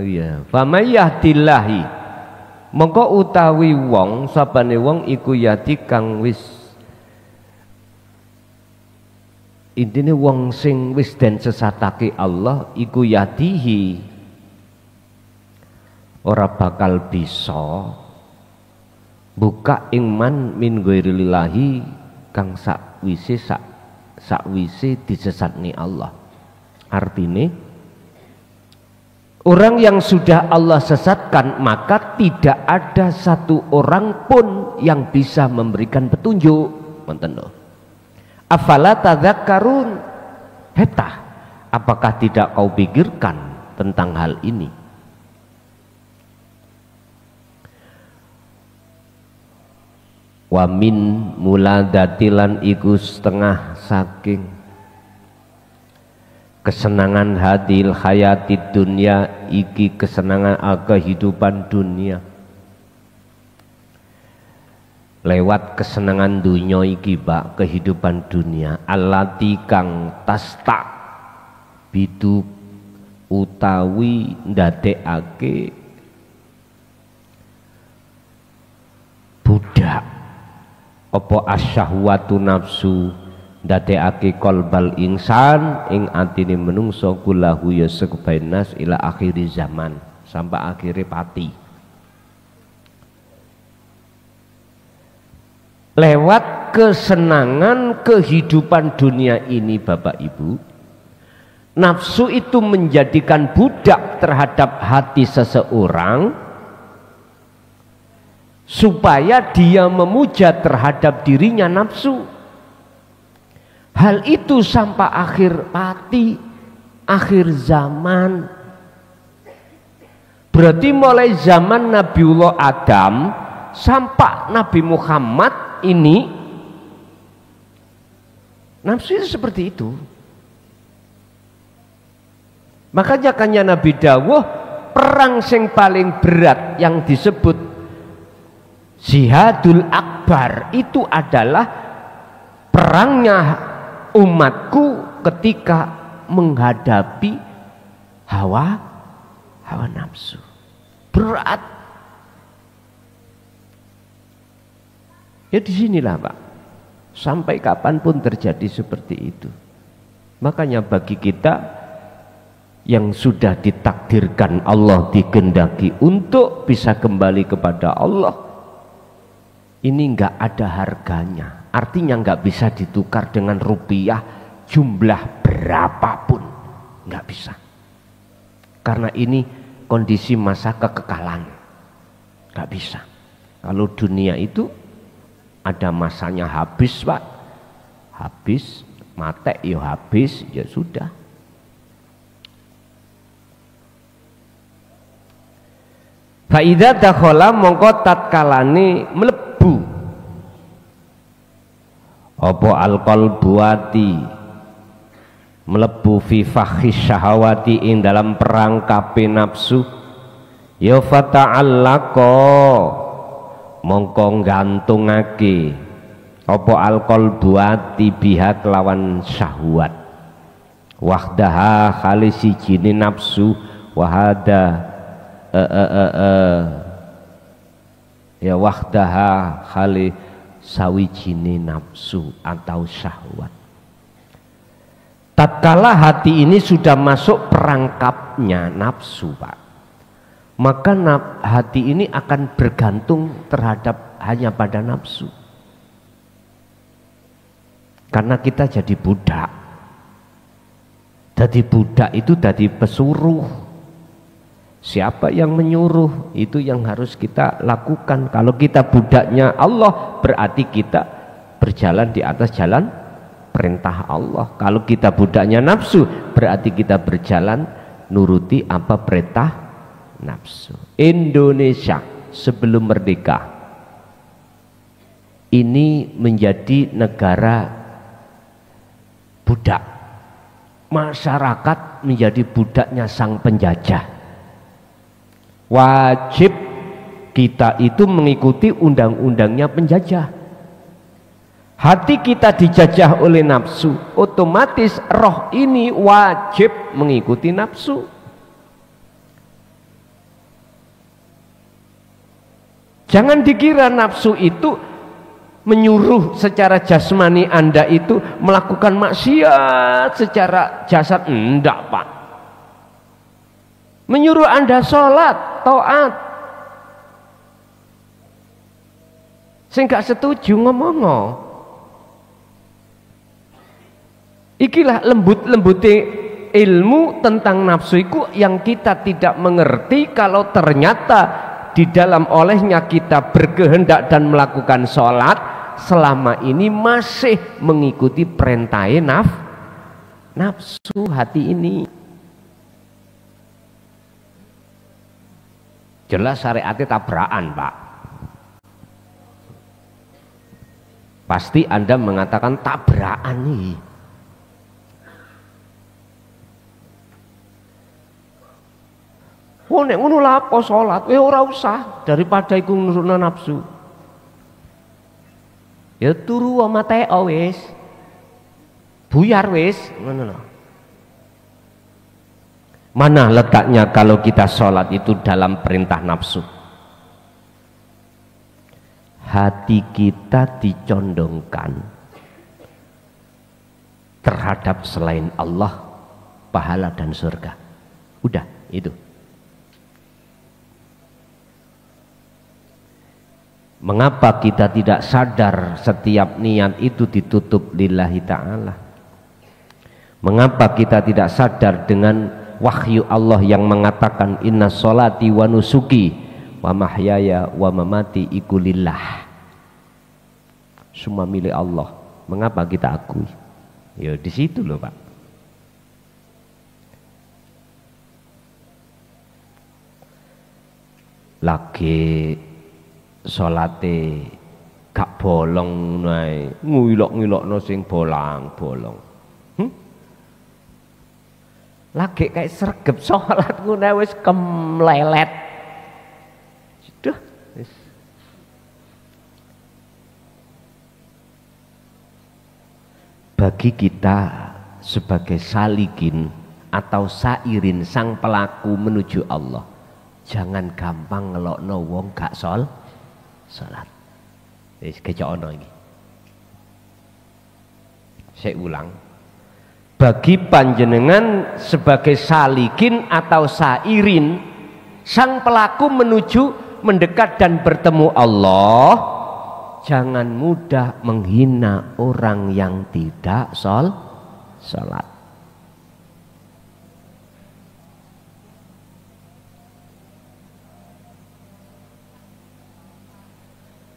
ya famayahdillahi mongko utawi wong sapane wong iku yati kang wis intine wong sing wis den sesatake Allah iku yatihi ora bakal bisa buka ingman min ghairillahi kang sakwise disesatni Allah. Artine orang yang sudah Allah sesatkan maka tidak ada satu orang pun yang bisa memberikan petunjuk. Afala tadzakkarun? Hetah, apakah tidak kau pikirkan tentang hal ini? Wa min muladatilan iku setengah saking kesenangan hadil hayati dunia iki kesenangan kehidupan dunia lewat kesenangan dunia iki Pak kehidupan dunia allati kang tasta bidu utawi ndadekake budak apa asyahwatu nafsu ndadekake qalbal insan ing atine menungso kulahu ya sekubainas ila akhiri zaman sampai akhire pati. Lewat kesenangan kehidupan dunia ini Bapak Ibu, nafsu itu menjadikan budak terhadap hati seseorang supaya dia memuja terhadap dirinya nafsu. Hal itu sampai akhir pati, akhir zaman. Berarti mulai zaman Nabiullah Adam sampai Nabi Muhammad ini nafsu itu seperti itu. Makanya kanya Nabi dawuh perang sing paling berat yang disebut Jihadul Akbar itu adalah perangnya umatku ketika menghadapi hawa nafsu. Berat. Ya disinilah Pak. Sampai kapanpun terjadi seperti itu. Makanya bagi kita yang sudah ditakdirkan Allah dikehendaki untuk bisa kembali kepada Allah, ini enggak ada harganya. Artinya enggak bisa ditukar dengan rupiah jumlah berapapun, enggak bisa. Karena ini kondisi masa kekekalan, enggak bisa. Kalau dunia itu ada masanya habis Pak, habis, matek ya habis, ya sudah. Fa'idha dakhala mongko tatkalane mlebu apa alqalbuati mlebu fi fakhis syahawati ing dalam perangkape nafsu ya fata'allaqa mongko gantungake apa alqalbuati biha kelawan syahwat wahdaha khali sijine nafsu wahada ya wahdaha khali sawijine nafsu atau syahwat. Tatkala hati ini sudah masuk perangkapnya nafsu Pak, maka hati ini akan bergantung terhadap hanya pada nafsu. Karena kita jadi budak. Jadi budak itu jadi pesuruh. Siapa yang menyuruh itu yang harus kita lakukan. Kalau kita budaknya Allah, berarti kita berjalan di atas jalan perintah Allah. Kalau kita budaknya nafsu, berarti kita berjalan nuruti apa perintah nafsu. Indonesia sebelum merdeka ini menjadi negara budak. Masyarakat menjadi budaknya sang penjajah. Wajib kita itu mengikuti undang-undangnya penjajah. Hati kita dijajah oleh nafsu, otomatis roh ini wajib mengikuti nafsu. Jangan dikira nafsu itu menyuruh secara jasmani Anda itu melakukan maksiat secara jasad. Enggak, Pak. Menyuruh Anda sholat, taat. Saya nggak setuju ngomong. Ikilah lembut-lembutnya ilmu tentang nafsu itu yang kita tidak mengerti. Kalau ternyata di dalam olehnya kita berkehendak dan melakukan sholat, selama ini masih mengikuti perintah nafsu hati ini. Jelas syariatnya tabrakan, Pak. Pasti Anda mengatakan tabrakan nih. Oh, nek ngono lapo salat, ora usah daripada iku nurunna nafsu. Ya turu wa mateo wis. Buyar wis, ngono lho. Mana letaknya kalau kita sholat itu dalam perintah nafsu? Hati kita dicondongkan terhadap selain Allah, pahala dan surga. Udah, itu. Mengapa kita tidak sadar setiap niat itu ditutup lillahi ta'ala? Mengapa kita tidak sadar dengan wahyu Allah yang mengatakan inna sholati wa nusuki wa mahyaya wa mamati iku lillah, semua milik Allah. Mengapa kita akui? Ya di situ loh, Pak. Lagi sholate gak bolong nae, ngilok-ngilokno sing bolang-bolong. Lagi kayak sregep sholat ngene wis kemlelet. Sudah. Bagi kita sebagai salikin atau sairin sang pelaku menuju Allah, jangan gampang ngelokno wong gak sholat. Wis kecokno iki. Saya ulang. Bagi panjenengan sebagai salikin atau sairin sang pelaku menuju mendekat dan bertemu Allah, jangan mudah menghina orang yang tidak sholat.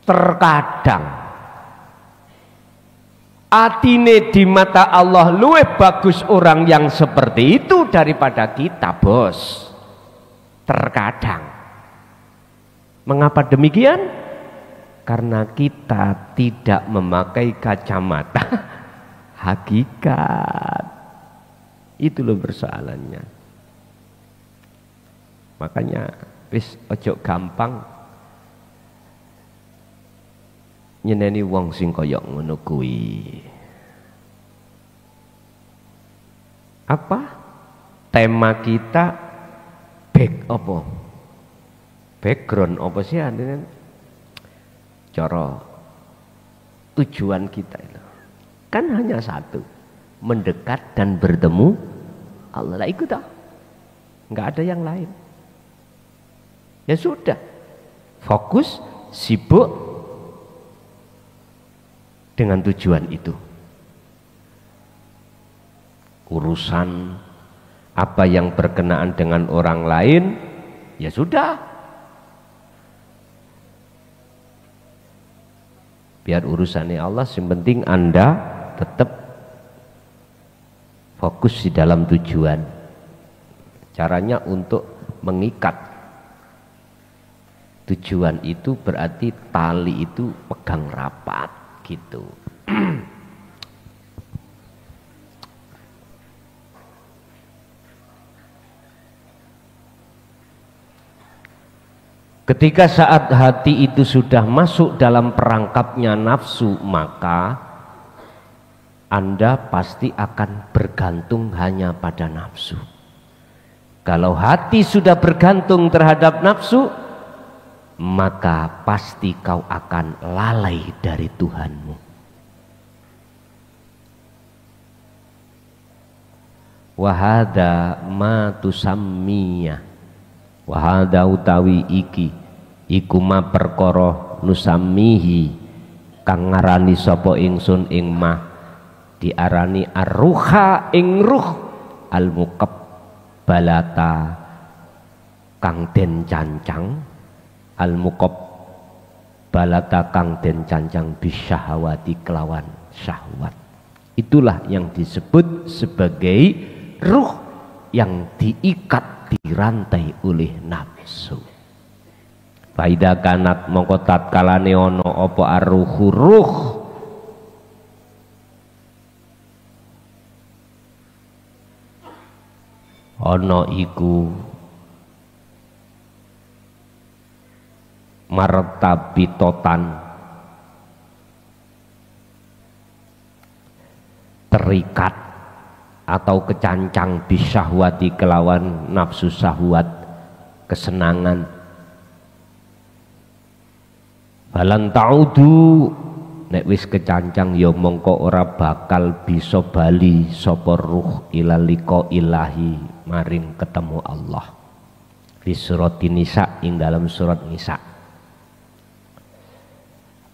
Terkadang atine di mata Allah luwih bagus orang yang seperti itu daripada kita, bos. Terkadang. Mengapa demikian? Karena kita tidak memakai kacamata hakikat. Itu loh persoalannya. Makanya wis ojo gampang nyeneni wong sing kaya ngono kuwi. Apa? Tema kita background apa sih artinya? Cara tujuan kita itu kan hanya satu, mendekat dan bertemu Allah. Lah ikut tak? Nggak ada yang lain. Ya sudah, fokus, sibuk dengan tujuan itu. urusan apa yang berkenaan dengan orang lain, ya sudah, biar urusannya Allah, yang penting Anda tetap fokus di dalam tujuan. Caranya untuk mengikat tujuan itu berarti tali itu pegang rapat gitu. Ketika saat hati itu sudah masuk dalam perangkapnya nafsu, maka Anda pasti akan bergantung hanya pada nafsu. Kalau hati sudah bergantung terhadap nafsu, maka pasti kau akan lalai dari Tuhanmu. Wahada ma tusammiya, wahada utawi iki iku ma perkara nusammihi kang ngarani sapa ingsun ing mah, diarani arruha ing ruh al-muqabbalata kang den cancang, al-muqabbalata kang den cancang bisyahawati kelawan syahwat. Itulah yang disebut sebagai ruh yang diikat, dirantai oleh nafsu. Faida kanat mongko tatkalane ana apa arruhu ruh, ana iku martabitotan, terikat atau kecancang bisyahwati kelawan nafsu syahwat, kesenangan. Balan ta'udu, nek wis kecancang ya mongko ora bakal bisa bali sapa ruh ilal liqa ilahi, maring ketemu Allah. Di surat Nisa, ing dalam surat Nisa.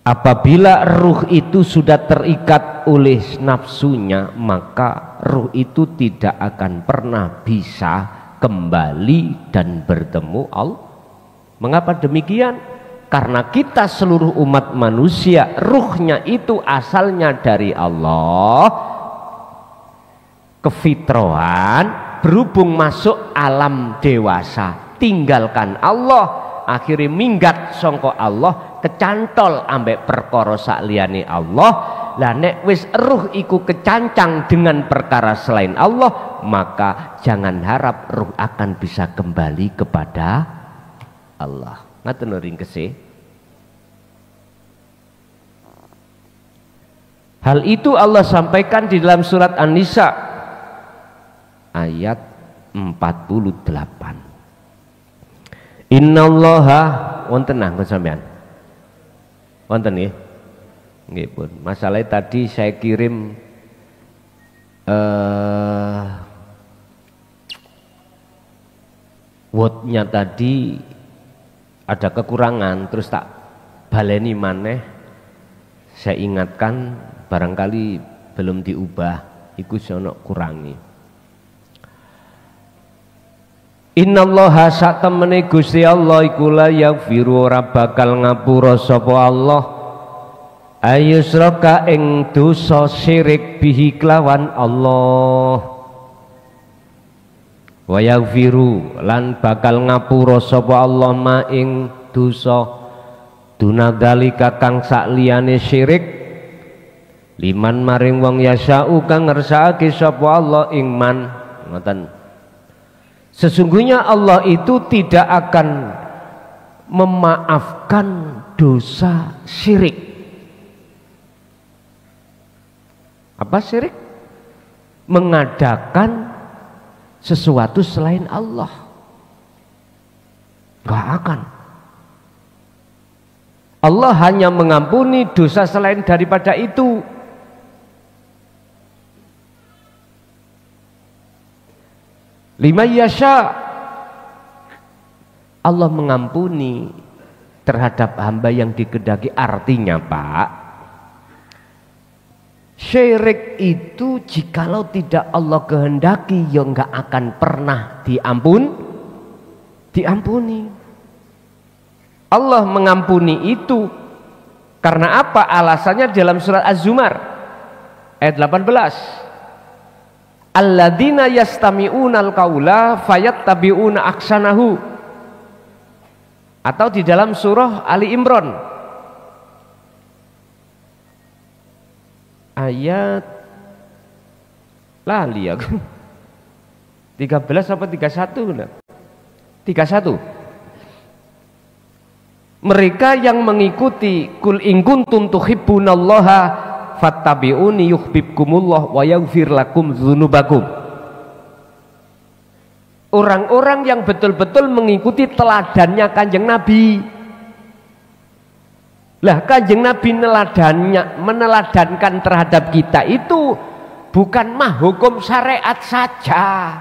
Apabila ruh itu sudah terikat oleh nafsunya, maka ruh itu tidak akan pernah bisa kembali dan bertemu Allah. Mengapa demikian? Karena kita seluruh umat manusia, ruhnya itu asalnya dari Allah, kefitrohan, berhubung masuk alam dewasa, tinggalkan Allah, akhirnya minggat sangka Allah, kecantol ambek perkara sakliyane Allah. Lah nek wis ruh iku kecancang dengan perkara selain Allah, maka jangan harap ruh akan bisa kembali kepada Allah. Ngaten ringkese. Hal itu Allah sampaikan di dalam surat An-Nisa ayat 48. Innallaha, wonten nang sampean. Wonten nggih? Nggih pun. Masalahnya tadi saya kirim wordnya tadi ada kekurangan, terus tak baleni maneh, saya ingatkan barangkali belum diubah, iku sono kurangi. Innallaha satemene Gusti Allah iku la yaghfiru, ora bakal ngapura sapa Allah ayusraka ing dosa syirik bihi kelawan Allah. Wa yaghfiru, lan bakal ngapura sapa Allah ma ing dosa dunadalika kang sakliyane syirik, liman maring wong yasau kang ngersakake sapa Allah ing man. Ngoten. Sesungguhnya Allah itu tidak akan memaafkan dosa syirik. Apa syirik? Mengadakan sesuatu selain Allah. Gak akan. Allah hanya mengampuni dosa selain daripada itu. Lima yasha, Allah mengampuni terhadap hamba yang dikehendaki. Artinya Pak, Syirik itu jikalau tidak Allah kehendaki ya nggak akan pernah diampuni. Allah mengampuni itu karena apa? Alasannya dalam surat Az-Zumar ayat 18. Alladzina yastami'unal qaula fayattabi'una ahsanahu. Atau di dalam surah Ali Imran ayat lali aku 13 apa 31 nah? 31. Mereka yang mengikuti kul in kuntum tuhibbunallaha fattabi'uni yuhibbukumullah wa yaghfir lakum dzunubakum. Orang-orang yang betul-betul mengikuti teladannya Kanjeng Nabi. Lah Kanjeng Nabi meneladankan terhadap kita itu bukan mah hukum syariat saja,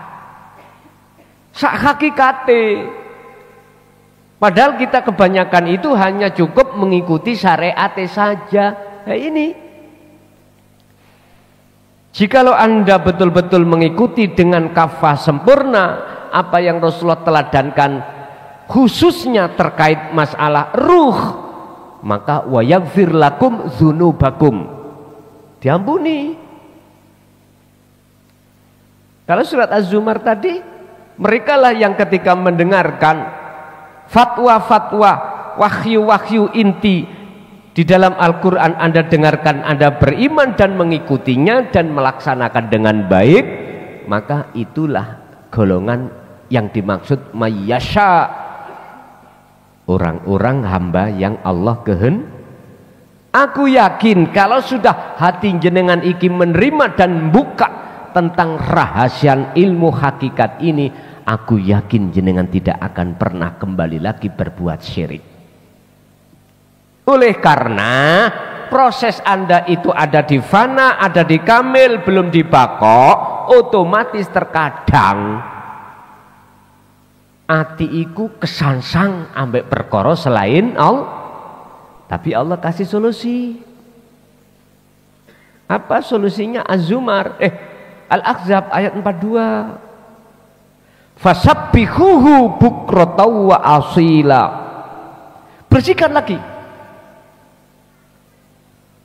sak hakikate. Padahal kita kebanyakan itu hanya cukup mengikuti syariat saja. Nah ini, jikalau Anda betul-betul mengikuti dengan kafah sempurna apa yang Rasulullah teladankan, khususnya terkait masalah ruh, maka wa yaghfir lakum dzunubakum, diampuni. Kalau surat Az-Zumar tadi, mereka lah yang ketika mendengarkan fatwa-fatwa, wahyu-wahyu inti di dalam Al-Quran Anda dengarkan, Anda beriman dan mengikutinya dan melaksanakan dengan baik, maka itulah golongan yang dimaksud mayyasha, orang-orang hamba yang Allah Aku yakin kalau sudah hati jenengan iki menerima dan buka tentang rahasia ilmu hakikat ini, aku yakin jenengan tidak akan pernah kembali lagi berbuat syirik. Oleh karena proses Anda itu ada di fana, ada di kamil, belum di bako, otomatis terkadang ati iku kesansang ambek perkara selain Allah. Tapi Allah kasih solusi. Apa solusinya? Az-Zumar Al-Ahzab ayat 42. Fasabbihuhu bukratan wa asila. Bersihkan lagi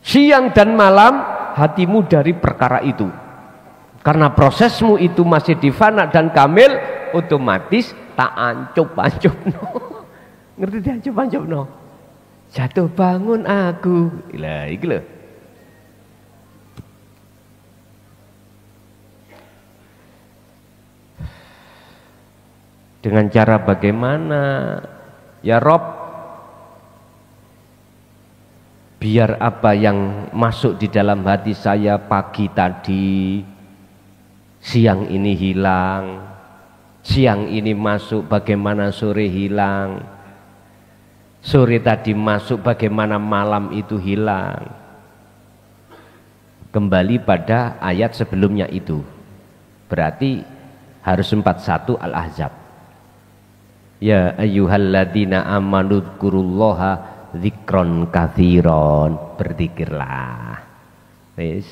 siang dan malam hatimu dari perkara itu. Karena prosesmu itu masih di fana dan kamil, otomatis tak ancup-ancup no. Ngerti dia ancup-ancup no? Jatuh bangun aku. Lah iki lho. Dengan cara bagaimana? Ya Rob, biar apa yang masuk di dalam hati saya pagi tadi, siang ini hilang, siang ini masuk bagaimana sore hilang, sore tadi masuk bagaimana malam itu hilang. Kembali pada ayat sebelumnya itu, berarti harus 41 Al-Ahzab. Ya ayyuhalladzina amanu dzkurullaha dzikron katsiron, berzikirlah. Wis.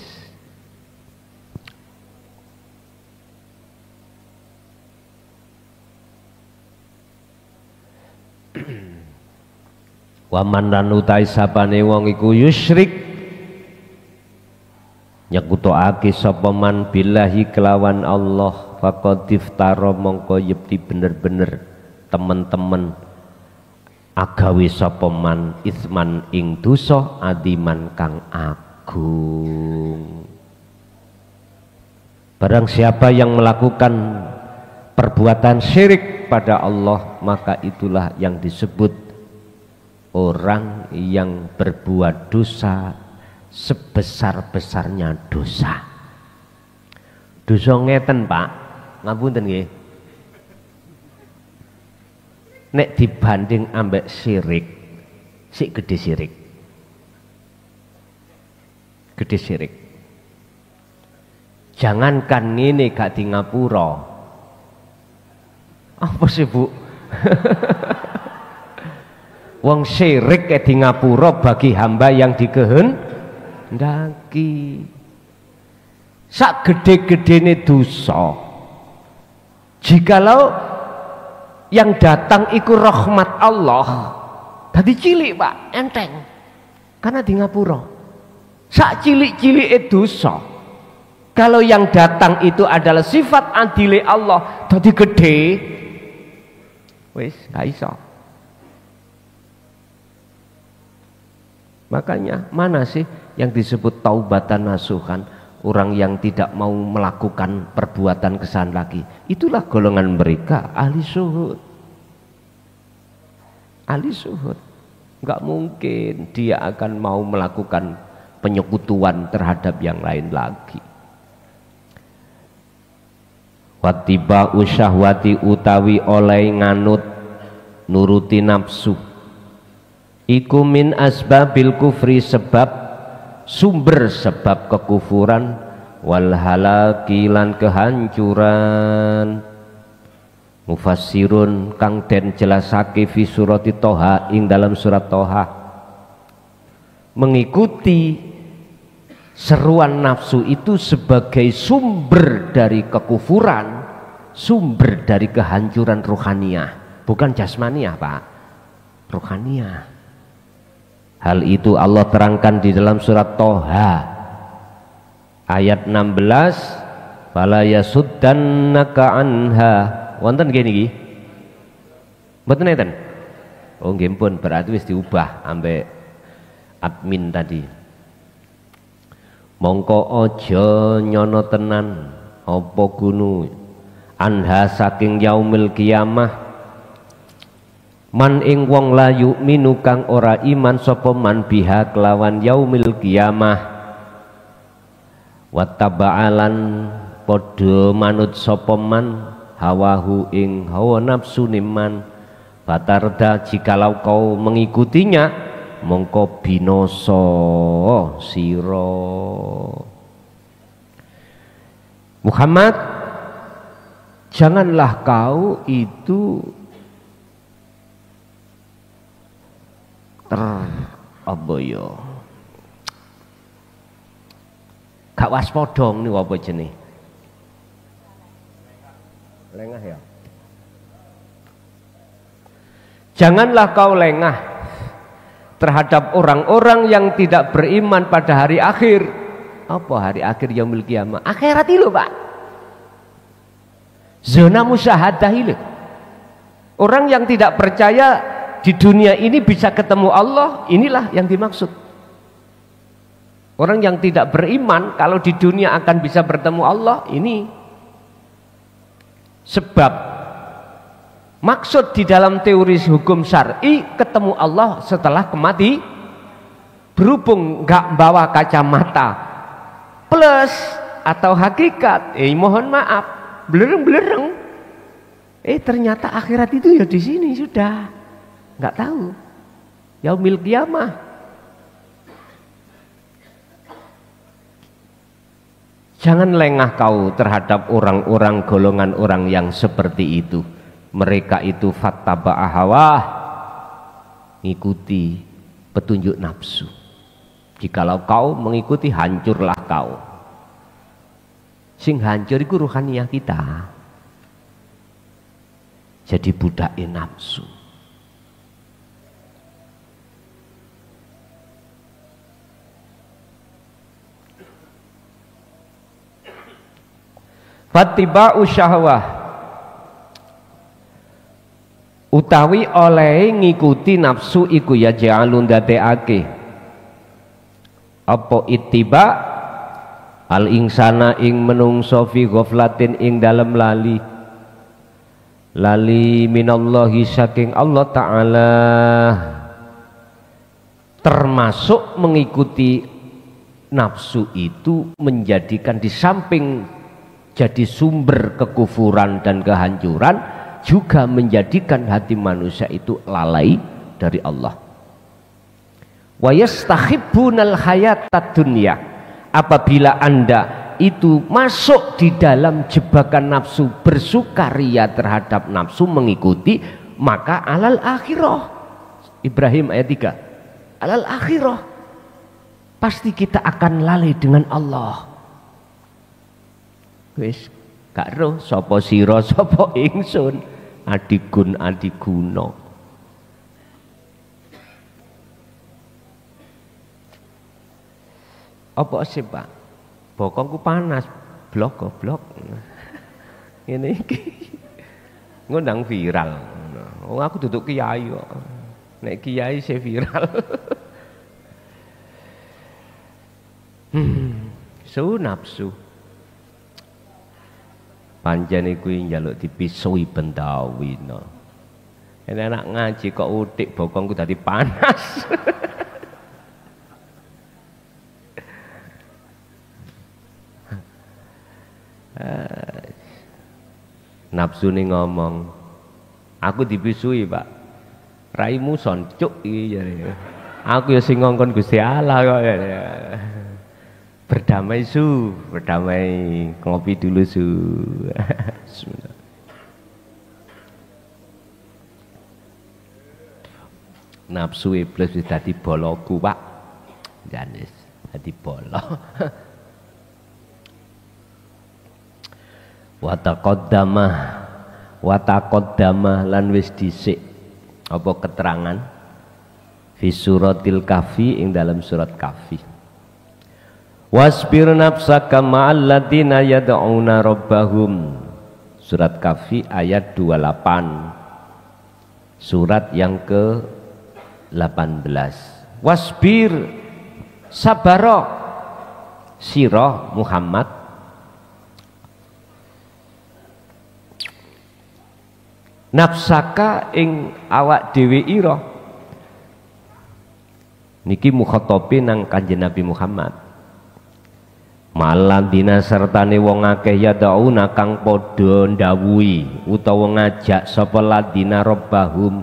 Wa man lan utai sapane wong iku yusyrik nyekutake sapa man billahi kelawan Allah, faqad iftara mongko yekti bener-bener teman-teman agawe sapa man isman ing dosa adiman kang agung. Barang siapa yang melakukan perbuatan syirik pada Allah, maka itulah yang disebut orang yang berbuat dosa sebesar-besarnya dosa. Dosa ngeten Pak, ngapunten nggih. Nek dibanding ambek syirik, sik gede syirik. Gede syirik. Jangankan ini gak di ngapura. Apa sih Bu? Wong syirik di ngapura bagi hamba yang dikehendaki. sak gede-gedene dosa, jikalau yang datang iku rahmat Allah, tadi cilik Pak, enteng, karena di ngapura sak cilik-cilik dosa, kalau yang datang itu adalah sifat adile Allah, tadi gede, wis gak iso. Makanya mana sih yang disebut taubatan nasuhan? Orang yang tidak mau melakukan perbuatan kesalahan lagi, itulah golongan mereka ahli syuhud. Ahli syuhud nggak mungkin dia akan mau melakukan penyekutuan terhadap yang lain lagi. Wattiba usyahwati utawi oleh nganut nuruti nafsu iku min asbabil kufri, sebab sumber sebab kekufuran, wal halaki lan kehancuran. Mufassirun kang den jelasake fi surati Toha, ing dalam surat Toha, mengikuti seruan nafsu itu sebagai sumber dari kekufuran, sumber dari kehancuran rohaniah, bukan jasmaniah Pak, rohaniah. Hal itu Allah terangkan di dalam surat Toha ayat 16, fala yasuddannaka anha. Wonten gini iki? Mboten enten? Oh nggih pun, berarti wis diubah ambek admin tadi. Mongko aja nyono tenan apa gunu anha saking yaumil kiamah, man ing wong la yu'minu kang ora iman sapa man biha kelawan yaumil kiamah, wattaba'alan padha manut sapa man hawahu ing hawa nafsu niman, batarda jikalau kau mengikutinya mongko binoso siro. Muhammad, janganlah kau itu gak waspadha niku apa jenenge? Lengah ya. Janganlah kau lengah terhadap orang-orang yang tidak beriman pada hari akhir. Apa hari akhir yaumil kiamah? Akhirat itu Pak. Zona musyahadah itu. Orang yang tidak percaya di dunia ini bisa ketemu Allah, inilah yang dimaksud. Orang yang tidak beriman kalau di dunia akan bisa bertemu Allah, ini sebab maksud di dalam teori hukum syar'i ketemu Allah setelah kemati. Berhubung nggak bawa kacamata plus atau hakikat, mohon maaf, belereng-belereng. Ternyata akhirat itu ya di sini sudah. Nggak tahu yaumil kiamah. Jangan lengah kau terhadap orang-orang golongan orang yang seperti itu. Mereka itu fattaba'a hawah, ngikuti petunjuk nafsu. Jikalau kau mengikuti, hancurlah kau. Sing hancur iku ruhaniyah kita, jadi budak nafsu. Fattiba'u syahwah utawi oleh ngikuti nafsu iku ya ja'alun dadekake apa ittiba al insana ing menungso fi ghaflatin ing dalem lali minallahi saking Allah Ta'ala, termasuk mengikuti nafsu itu menjadikan di samping jadi sumber kekufuran dan kehancuran, juga menjadikan hati manusia itu lalai dari Allah. Wa yastahibbunal hayatad dunya, apabila Anda itu masuk di dalam jebakan nafsu, bersukaria terhadap nafsu, mengikuti, maka alal akhirah. Ibrahim ayat 3. Alal akhirah, pasti kita akan lalai dengan Allah. Wis gak roh sapa sira sapa ingsun, adigun adiguna. Apa sih Pak? Bokongku panas, blok goblok. Ngene iki. Ngundang viral. Oh, aku duduk kiai kok. Nek kiai se viral. Nafsu. Pancen iku njaluk dipisui bendawina. Enak ngaji kok utik bokongku dadi panas. Nafsu nih ngomong, aku dipisui Pak, raimu soncuk iki jare. Aku ya sing ngongkon Gusti Allah kok. Berdamai berdamai, ngopi dulu Bismillah. Nafsu iblis wis dadi boloku Pak, janis dadi bolo. Wataqaddamah lan wis dhisik apa keterangan fi suratil kahfi ing dalam surat kahfi. Wasbir nafsaka ma'al ladina yad'una rabbahum, surat kahfi ayat 28, surat yang ke-18. Wasbir, sabaro sira Muhammad nafsaka ing awak dhewe ira. Niki mukhatabe nang Kanjeng Nabi Muhammad. Maladina sertane wong akeh yadauna kang padha ndawuhi utawa ngajak sapa ladina rabbahum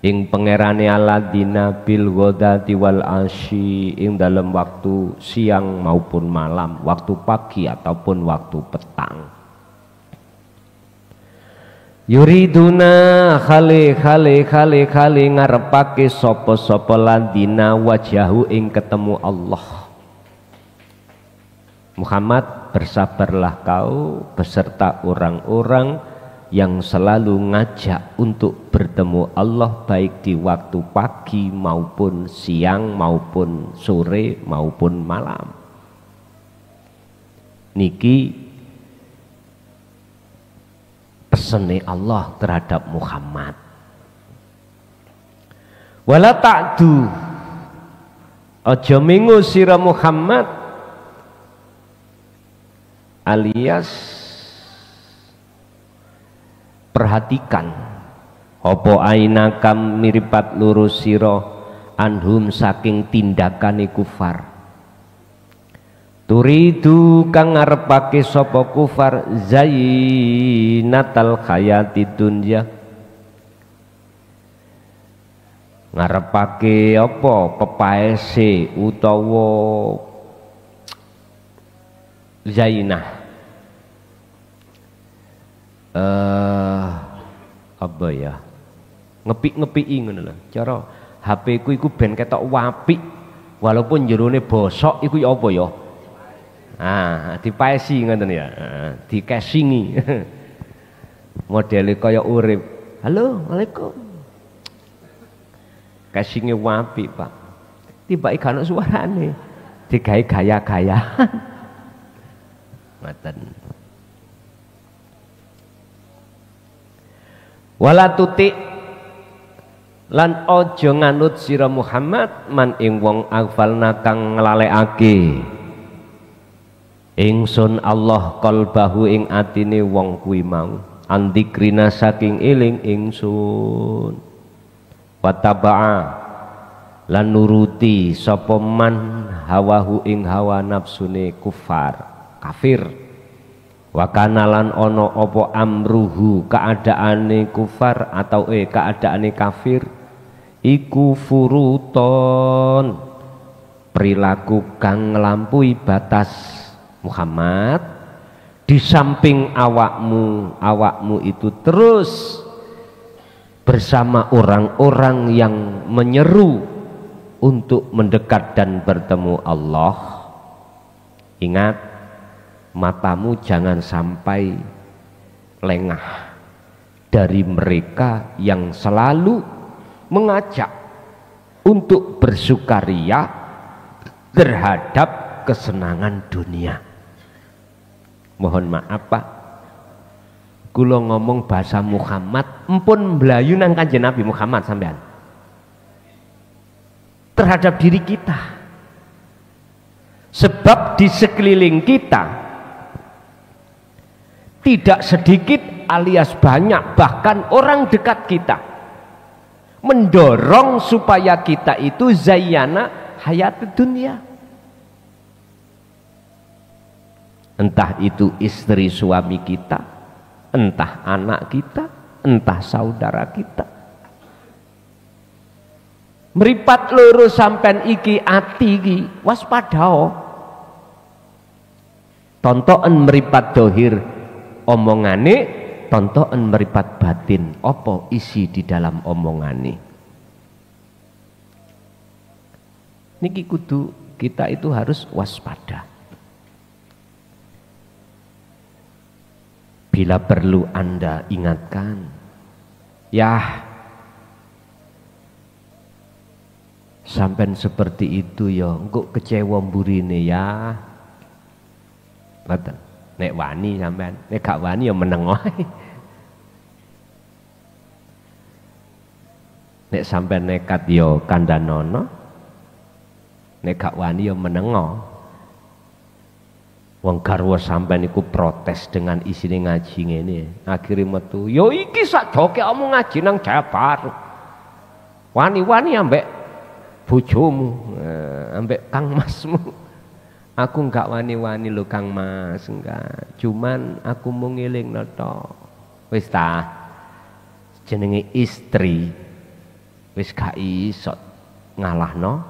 ing pangerane aladina bil ghadati wal asyi ing dalam waktu siang maupun malam, waktu pagi ataupun waktu petang. Yuriduna khali ngarepake sapa ladina wajahu ing ketemu Allah. Muhammad, bersabarlah kau beserta orang-orang yang selalu ngajak untuk bertemu Allah baik di waktu pagi maupun siang maupun sore maupun malam. Niki pesene Allah terhadap Muhammad. Wala ta'du, aja mingu sira Muhammad, alias perhatikan apa ainakam miripat lurus sira anhum saking tindakane kufar. Turidu kang ngarepake sapa kufar zainatal hayati dunya, ngarepake apa pepaese utawa zainah apa ya, ngepik-ngepiki ngono lho. Cara HP ku iku ben ketok apik walaupun jerone bosok iku ya apa ya? Dipaesi ngoten ya, dikesingi. Modele kaya urip. Halo, Waalaikum. Kesinge wapi, Pak. Tibake gak ono suarane. Digawe gaya-gayaan. Ngoten. Wala tuti lan aja nganut sira Muhammad man ing wong aghfalna kang nglalekake ingsun Allah qalbahu ing atine wong kuwi mau andikrina saking eling ingsun wataba'a lan nuruti sapa man hawahu ing hawa nafsune kafir wakana lan ono apa amruhu keadaane kufar atau keadaane kafir iku furuton perilaku kang nglampaui batas Muhammad di samping awakmu itu terus bersama orang-orang yang menyeru untuk mendekat dan bertemu Allah. Ingat, matamu jangan sampai lengah dari mereka yang selalu mengajak untuk bersukaria terhadap kesenangan dunia. Mohon maaf Pak, kula ngomong bahasa Muhammad empun mlayu nang Kanjeng Nabi Muhammad sampean terhadap diri kita, sebab di sekeliling kita tidak sedikit alias banyak bahkan orang dekat kita mendorong supaya kita itu zayyana hayat dunia, entah itu istri suami kita, entah anak kita, entah saudara kita. Meripat loro sampean iki ati iki waspadao. Tontoken meripat dohir omongane, tontoken meripat batin apa isi di dalam omongane. Niki kudu kita itu harus waspada. Bila perlu Anda ingatkan, ya sampean seperti itu ya, engko kecewa mburine ya. Ngoten. Nek wani sampean, nek gak wani ya meneng wae. Nek sampean nekat ya kandhanono. Nek gak wani ya menengo. Wong garwa sampean iku protes dengan isine ngaji ngene. Akhire metu, "Yo iki sadoke omong ngaji nang Jabar. Wani-wani ambek bojomu, ambek Kang Masmu." Aku enggak wani-wani lho Kang Mas, enggak. Cuman aku mau ngelingno tok. Wis ta. Jenenge istri wis gak iso ngalahno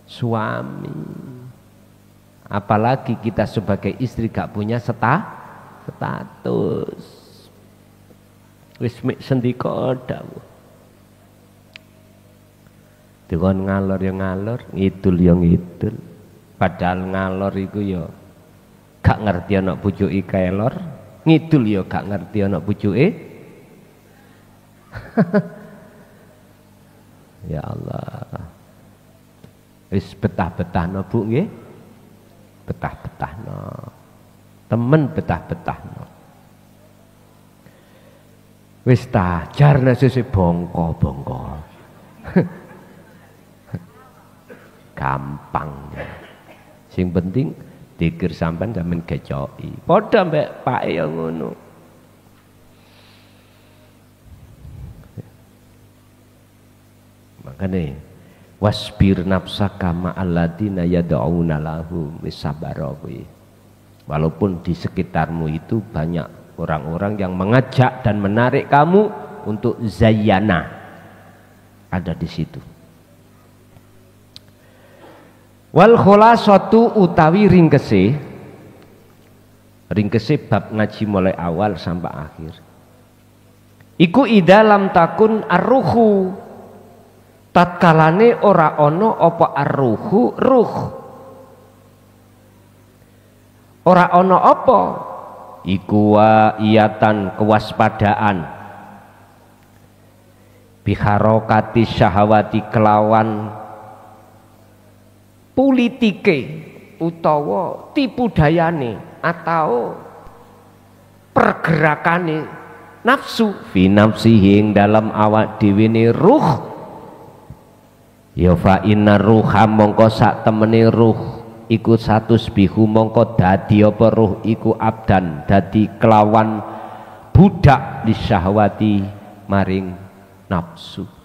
suami. Apalagi kita sebagai istri gak punya status. Wis mik sendika dawu. Dikon ngalor ya ngalor, ngidul ya ngidul. Padahal ngalor iku ya gak ngerti ana pucuke kelor, ngidul ya gak ngerti ana pucuke. Ya Allah. Wis betah-betahno Bu nggih. Betah-betahno. Temen betah-betahno. Wis ta jarne sesuk bongko-bongko. Gampang. Sing penting dikir sampean sampean gecoki. Padha mbek pake ya ngono. Makane wasbir nafsaka ma'alladina yad'una lahum misabarawi. Walaupun di sekitarmu itu banyak orang-orang yang mengajak dan menarik kamu untuk zayyana, ada di situ. Wal khulasatu utawi ringkese bab ngaji mulai awal sampai akhir iku idalam takun arruhu, tatkalane ora ono apa arruhu ruh, ora ono apa iku wa iyatan kewaspadaan biharokati syahwati kelawan politike utawa tipu dayane atau pergerakane nafsu fi nafsihi ing dalam awak dhewe ne ruh ya fa inna ruha mongko sak temene ruh iku satus bihu mongko dadi apa ruh iku abdan dadi kelawan budak di syahwati maring nafsu.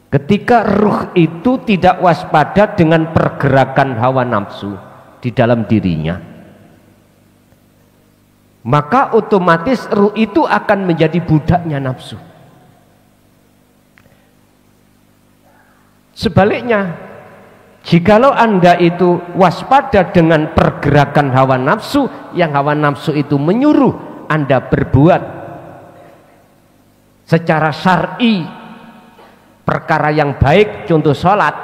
Ketika ruh itu tidak waspada dengan pergerakan hawa nafsu di dalam dirinya, maka otomatis ruh itu akan menjadi budaknya nafsu. Sebaliknya, jikalau Anda itu waspada dengan pergerakan hawa nafsu, yang hawa nafsu itu menyuruh Anda berbuat secara syar'i perkara yang baik, contoh sholat,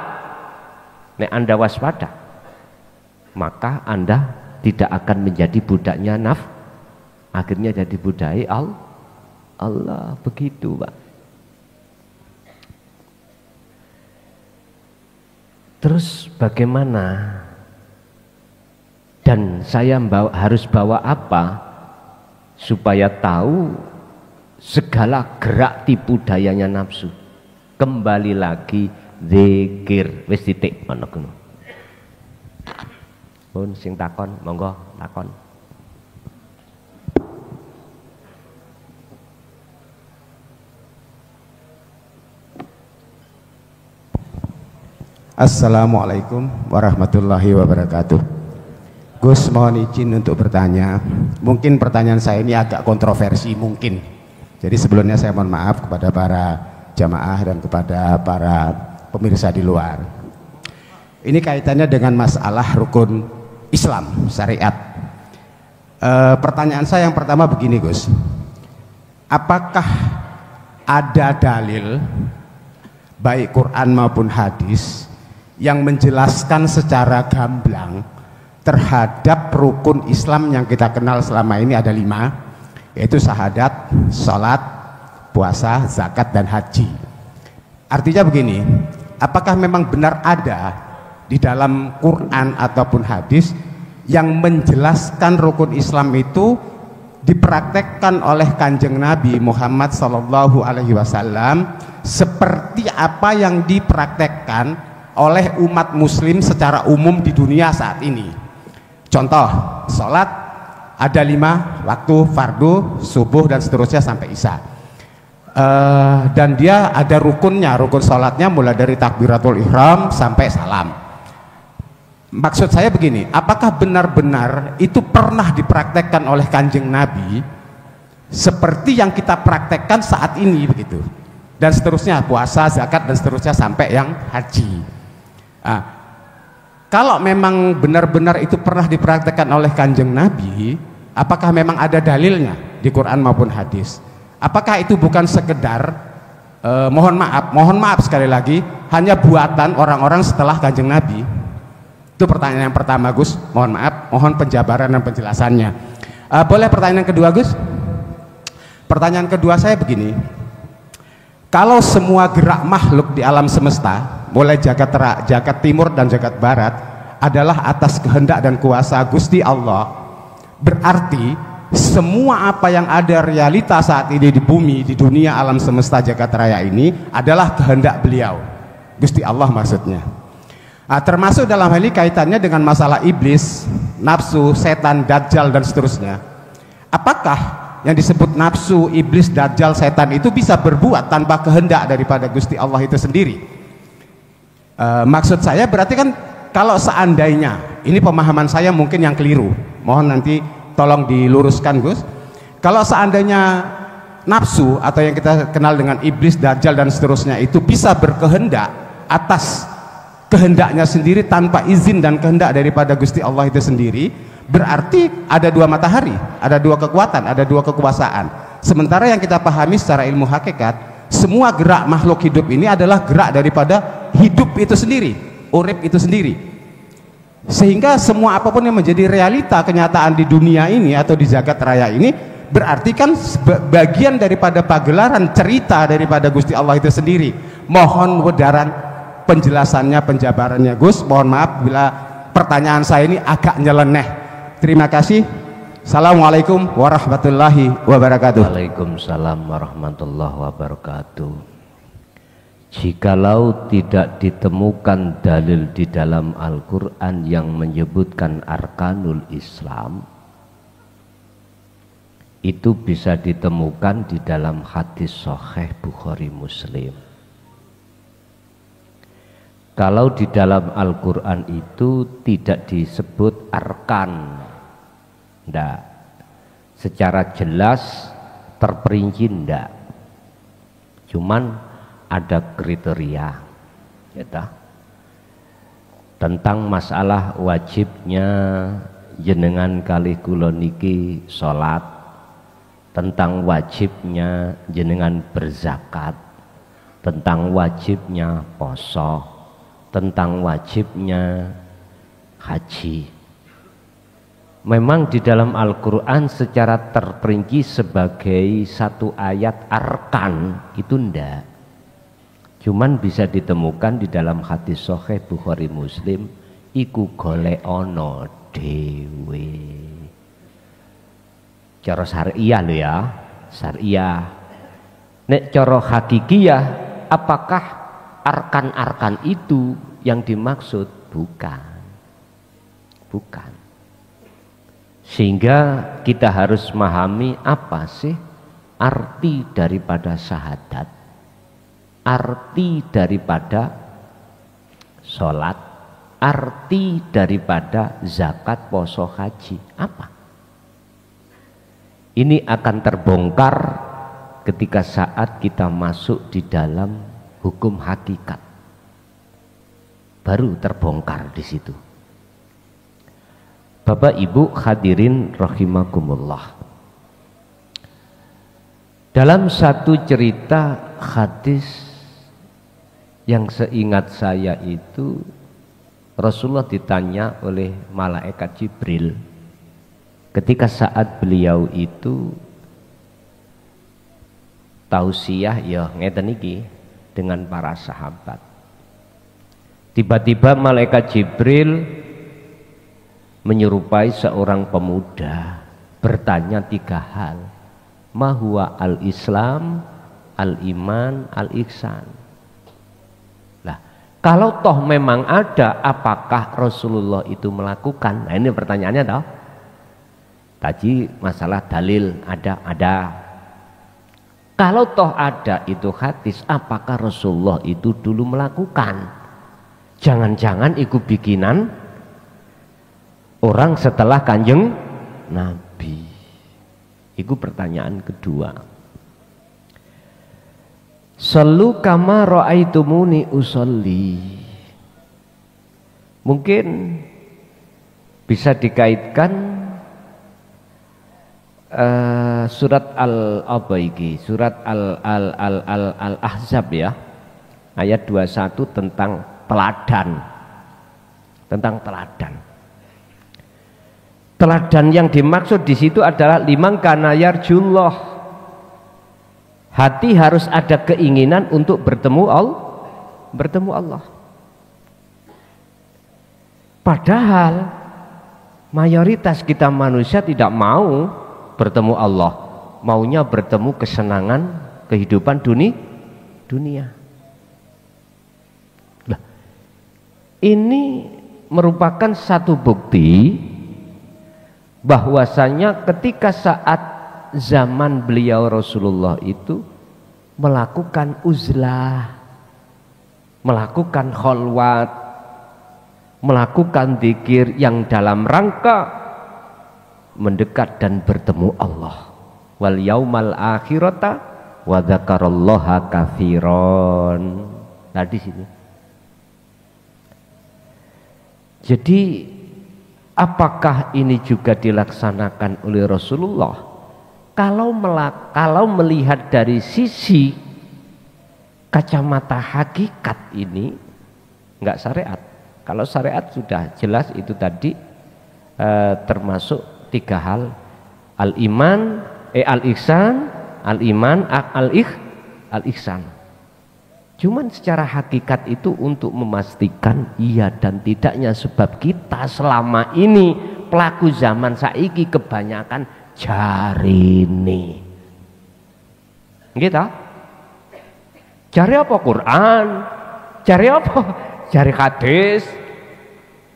Nek Anda waspada, maka Anda tidak akan menjadi budaknya akhirnya jadi budai Allah. Begitu, Pak. Terus bagaimana? Dan saya harus bawa apa supaya tahu segala gerak tipu dayanya nafsu? Kembali lagi zikir, wis titik ngono kuwi. Pun sing takon, monggo takon. Assalamualaikum warahmatullahi wabarakatuh. Gus, mohon izin untuk bertanya. Mungkin pertanyaan saya ini agak kontroversi mungkin. Jadi sebelumnya saya mohon maaf kepada para jamaah dan kepada para pemirsa di luar. Ini kaitannya dengan masalah rukun Islam, syariat. Pertanyaan saya yang pertama begini, Gus. Apakah ada dalil baik Quran maupun hadis yang menjelaskan secara gamblang terhadap rukun Islam yang kita kenal selama ini ada 5, yaitu syahadat, sholat, puasa, zakat, dan haji. Artinya begini, apakah memang benar ada di dalam Quran ataupun hadis yang menjelaskan rukun Islam itu dipraktekkan oleh Kanjeng Nabi Muhammad SAW seperti apa yang dipraktekkan oleh umat muslim secara umum di dunia saat ini? Contoh, sholat ada 5 waktu, fardu, subuh, dan seterusnya sampai isya. Dan dia ada rukunnya, rukun sholatnya mulai dari takbiratul ihram sampai salam. Maksud saya begini, apakah benar-benar itu pernah dipraktekkan oleh Kanjeng Nabi seperti yang kita praktekkan saat ini begitu? Dan seterusnya, puasa, zakat, dan seterusnya sampai yang haji. Kalau memang benar-benar itu pernah dipraktekkan oleh Kanjeng Nabi, apakah memang ada dalilnya di Quran maupun hadis? Apakah itu bukan sekedar mohon maaf sekali lagi, hanya buatan orang-orang setelah Kanjeng Nabi? Itu pertanyaan yang pertama, Gus. Mohon maaf, mohon penjabaran dan penjelasannya. Boleh pertanyaan kedua, Gus? Pertanyaan kedua saya begini, kalau semua gerak makhluk di alam semesta, mulai jagat timur dan jagat barat, adalah atas kehendak dan kuasa Gusti Allah, berarti semua apa yang ada realita saat ini di bumi, di dunia alam semesta jagat raya ini adalah kehendak beliau, Gusti Allah maksudnya. Termasuk dalam hal ini kaitannya dengan masalah iblis, nafsu, setan, dajjal, dan seterusnya. Apakah yang disebut nafsu, iblis, dajjal, setan itu bisa berbuat tanpa kehendak daripada Gusti Allah itu sendiri? Maksud saya berarti kan kalau seandainya, ini pemahaman saya mungkin yang keliru, mohon nanti tolong diluruskan, Gus. Kalau seandainya nafsu atau yang kita kenal dengan iblis, dajjal, dan seterusnya itu bisa berkehendak atas kehendaknya sendiri tanpa izin dan kehendak daripada Gusti Allah itu sendiri, berarti ada 2 matahari, ada 2 kekuatan, ada 2 kekuasaan. Sementara yang kita pahami secara ilmu hakikat, semua gerak makhluk hidup ini adalah gerak daripada hidup itu sendiri, urip itu sendiri. Sehingga semua apapun yang menjadi realita kenyataan di dunia ini atau di jagat raya ini berarti kan bagian daripada pagelaran cerita daripada Gusti Allah itu sendiri. Mohon wedaran penjelasannya, penjabarannya, Gus. Mohon maaf bila pertanyaan saya ini agak nyeleneh. Terima kasih. Assalamualaikum warahmatullahi wabarakatuh. Waalaikumsalam warahmatullahi wabarakatuh. Jikalau tidak ditemukan dalil di dalam Al-Quran yang menyebutkan arkanul Islam, itu bisa ditemukan di dalam hadis sahih Bukhari Muslim. Kalau di dalam Al-Quran itu tidak disebut arkan, ndak, secara jelas terperinci ndak, cuman ada kriteria ya, tentang masalah wajibnya jenengan kalih kula niki salat, tentang wajibnya jenengan berzakat, tentang wajibnya poso, tentang wajibnya haji. Memang di dalam Al-Quran secara terperinci sebagai satu ayat arkan itu ndak, cuman bisa ditemukan di dalam hadis sahih Bukhari Muslim, iku golekno dhewe. Cara syariah lho ya, syariah. Nek cara hakikiyah, apakah arkan-arkan itu yang dimaksud? Bukan. Sehingga kita harus memahami apa sih arti daripada syahadat, arti daripada sholat, arti daripada zakat, poso, haji, apa? Ini akan terbongkar ketika saat kita masuk di dalam hukum hakikat, baru terbongkar di situ. Bapak Ibu hadirin rahimakumullah. Dalam satu cerita hadis yang seingat saya itu, Rasulullah ditanya oleh malaikat Jibril ketika saat beliau itu tausiah ya ngeten iki dengan para sahabat. Tiba-tiba malaikat Jibril menyerupai seorang pemuda bertanya 3 hal. Ma huwa al-Islam, al-iman, al-ihsan. Lah, kalau toh memang ada, apakah Rasulullah itu melakukan? Nah, ini pertanyaannya toh. Tadi masalah dalil ada. Kalau toh ada itu hadis, apakah Rasulullah itu dulu melakukan? Jangan-jangan itu bikinan orang setelah Kanjeng Nabi. Itu pertanyaan kedua. Sallu kama ra'aitumuni usolli. Mungkin bisa dikaitkan surat Al-Abaiki, surat Al-Ahzab ya, ayat 21 tentang teladan. Teladan yang dimaksud di situ adalah liman kana yarjullah. Hati harus ada keinginan untuk bertemu Allah. Padahal mayoritas kita manusia tidak mau bertemu Allah, maunya bertemu kesenangan kehidupan dunia. Nah, ini merupakan satu bukti bahwasanya ketika saat zaman beliau Rasulullah itu melakukan uzlah, melakukan kholwat, melakukan zikir yang dalam rangka mendekat dan bertemu Allah. Wal yaumal akhirata wa dzakarallaha katsiran. Nah di sini. Jadi apakah ini juga dilaksanakan oleh Rasulullah? Kalau melihat dari sisi kacamata hakikat ini enggak syariat. Kalau syariat sudah jelas itu tadi termasuk 3 hal: al-iman, al-ihsan, al-iman, al-ihsan. Cuman secara hakikat itu untuk memastikan iya dan tidaknya, sebab kita selama ini pelaku zaman saiki kebanyakan jarine. Gitu? Cari apa Quran? Cari apa? Cari hadis,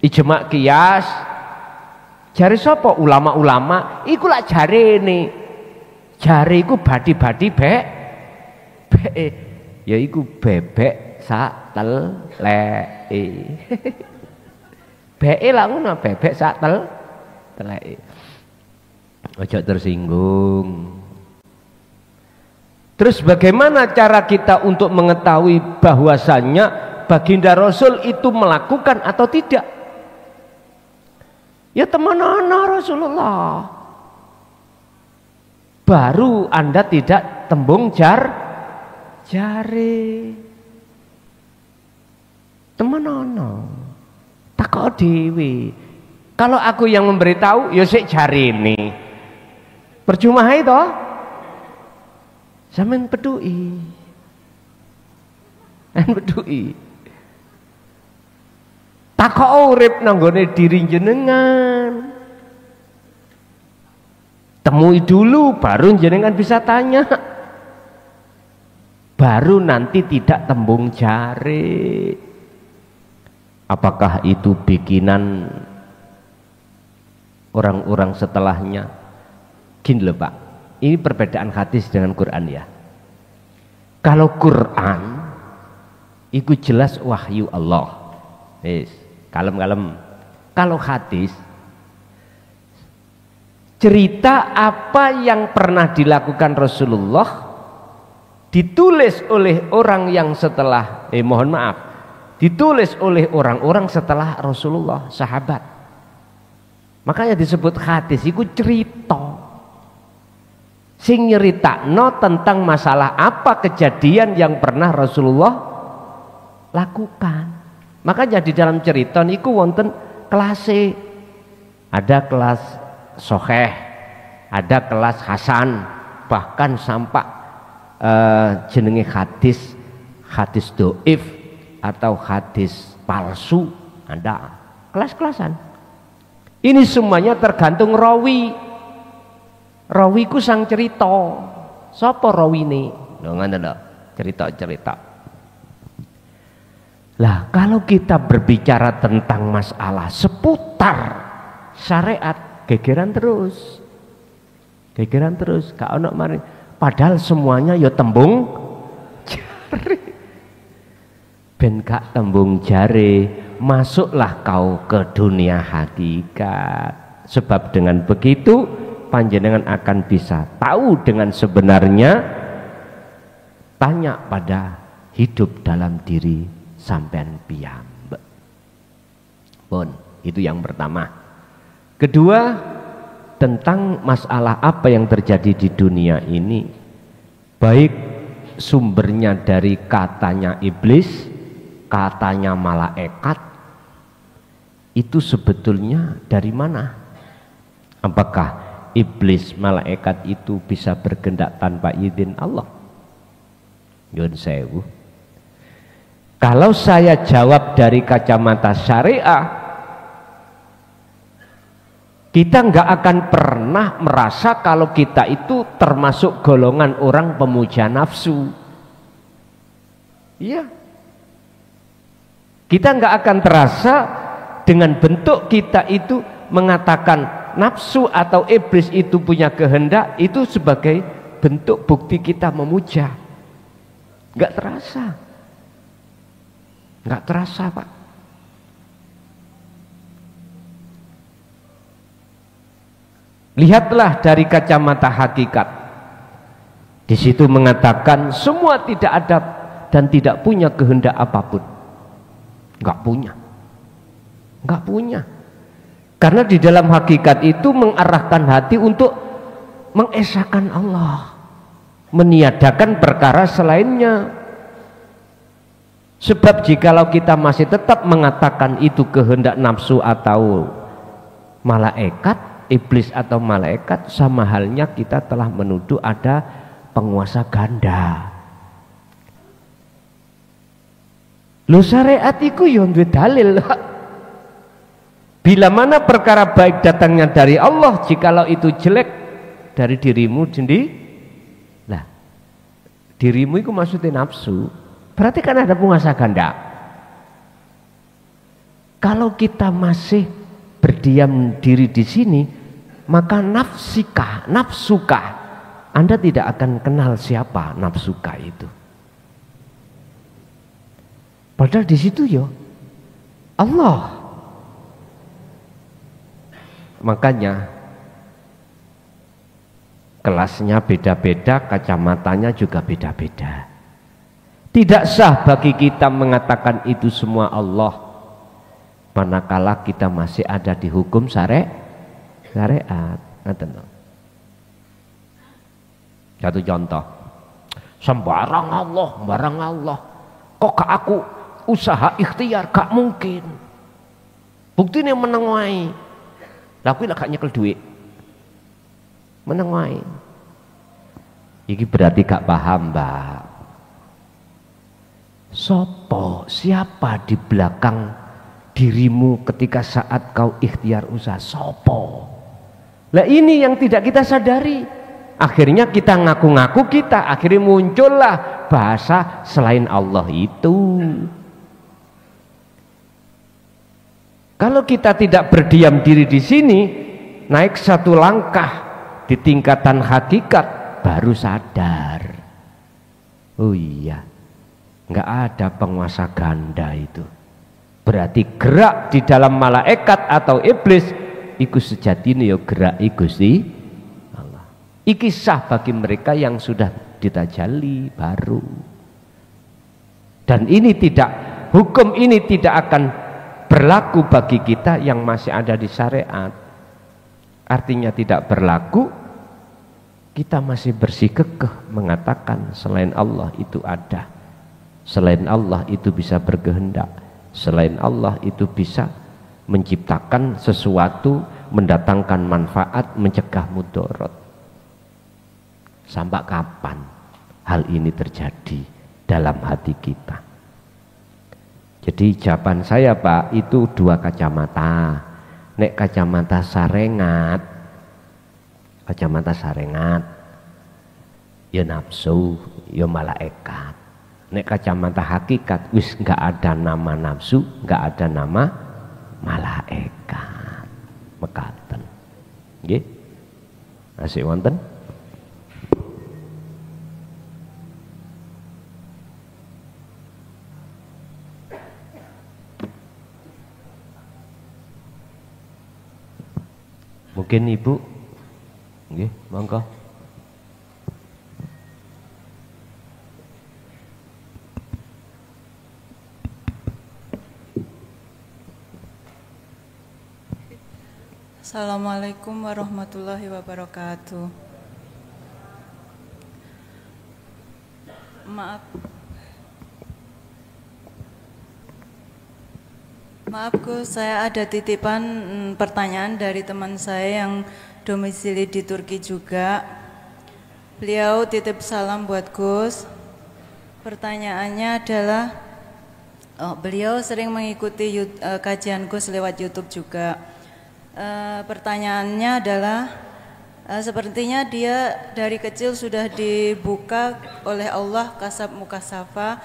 ijma qiyas. Cari sapa ulama-ulama? Iku lak jarine. Jari iku badi-badi bek. Ya iku bebek sak teleke. Beke lah ngono, bebek sak teleke. Ojo tersinggung. Terus bagaimana cara kita untuk mengetahui bahwasannya baginda Rasul itu melakukan atau tidak? Ya teman-teman Rasulullah. Baru Anda tidak tembung jari. Temenan. Takok dhewe. Kalau aku yang memberitahu, ya sik jarene. Percuma ae to. Sampeyan peduli. Peduli. Takok urip nanggone diri jenengan. Temui dulu baru jenengan bisa tanya. Baru nanti tidak tembung jare. Apakah itu bikinan orang-orang setelahnya? Gini loh Pak, ini perbedaan hadis dengan Quran ya. Kalau Quran itu jelas wahyu Allah. Yes. Kalem-kalem. Kalau hadis cerita apa yang pernah dilakukan Rasulullah ditulis oleh orang yang setelah mohon maaf, ditulis oleh orang-orang setelah Rasulullah, sahabat. Makanya disebut hadis itu cerita. Sing nyeritakno tentang masalah apa kejadian yang pernah Rasulullah lakukan. Makanya di dalam cerita niku wonten kelase. Ada kelas soheh, ada kelas hasan, bahkan sampai jenenge hadis doif atau hadis palsu, ada kelas-kelasan. Ini semuanya tergantung rawi. Rawiku sang cerita. Sapa rawine? Lho ngono lho, cerita-cerita. Lah kalau kita berbicara tentang masalah seputar syariat, gegeran terus. Gegeran terus, gak ono mari. Padahal semuanya ya tembung jare. Ben gak tembung jare, masuklah kau ke dunia hakikat. Sebab dengan begitu panjenengan akan bisa tahu dengan sebenarnya. Tanya pada hidup dalam diri sampean piyambak. Pun, itu yang pertama. Kedua, tentang masalah apa yang terjadi di dunia ini, baik sumbernya dari katanya iblis, katanya malaikat, itu sebetulnya dari mana? Apakah iblis, malaikat itu bisa berkehendak tanpa izin Allah? Yun sewu. Kalau saya jawab dari kacamata syariah, kita nggak akan pernah merasa kalau kita itu termasuk golongan orang pemuja nafsu. Iya. Kita nggak akan terasa dengan bentuk kita itu mengatakan nafsu atau iblis itu punya kehendak, itu sebagai bentuk bukti kita memuja. Nggak terasa. Nggak terasa Pak. Lihatlah dari kacamata hakikat. Di situ mengatakan semua tidak ada dan tidak punya kehendak apapun. Nggak punya. Nggak punya. Karena di dalam hakikat itu mengarahkan hati untuk mengesahkan Allah, meniadakan perkara selainnya. Sebab jikalau kita masih tetap mengatakan itu kehendak nafsu atau malaikat, iblis atau malaikat, sama halnya kita telah menuduh ada penguasa ganda. Lu syariat iku yo duwe dalil. Bila mana perkara baik datangnya dari Allah, jikalau itu jelek dari dirimu sendiri, lah dirimu itu maksudnya nafsu, berarti kan ada penguasa ganda. Kalau kita masih berdiam diri di sini, maka nafsukah, Anda tidak akan kenal siapa nafsukah itu. Padahal di situ ya Allah. Makanya kelasnya beda-beda, kacamatanya juga beda-beda. Tidak sah bagi kita mengatakan itu semua Allah, manakala kita masih ada di hukum syariat. Satu contoh, sembarang Allah. Kok gak aku usaha ikhtiar gak mungkin. Buktinya meneng wae. Lah kuwi lek gak nyekel dhuwit. Meneng wae. Iki berarti gak paham, Mbak. Siapa di belakang dirimu ketika saat kau ikhtiar usaha? Sopo? Lah ini yang tidak kita sadari. Akhirnya kita ngaku-ngaku kita, akhirnya muncullah bahasa selain Allah itu. Kalau kita tidak berdiam diri di sini, naik satu langkah di tingkatan hakikat, baru sadar. Oh iya, nggak ada penguasa ganda itu. Berarti gerak di dalam malaikat atau iblis, iku sejatine ya gerak Gusti Allah. Iki sah bagi mereka yang sudah ditajalli baru. Dan ini tidak, hukum ini tidak akan berlaku bagi kita yang masih ada di syariat. Artinya tidak berlaku, kita masih bersikukuh mengatakan selain Allah itu ada, selain Allah itu bisa berkehendak, selain Allah itu bisa menciptakan sesuatu, mendatangkan manfaat, mencegah mudarat. Sampai kapan hal ini terjadi dalam hati kita? Jadi jawaban saya, Pak, itu dua kacamata. Nek kacamata sarengat, ya nafsu, ya malaikat. Nek kacamata hakikat, wis nggak ada nama nafsu, nggak ada nama malaikat. Mekaten. Nggih. Asik wonten? Mungkin Ibu, nggih, monggo. Assalamualaikum warahmatullahi wabarakatuh. Maaf Gus, saya ada titipan pertanyaan dari teman saya yang domisili di Turki juga. Beliau titip salam buat Gus. Pertanyaannya adalah, beliau sering mengikuti kajian Gus lewat YouTube juga. Pertanyaannya adalah, sepertinya dia dari kecil sudah dibuka oleh Allah kasab mukasafa.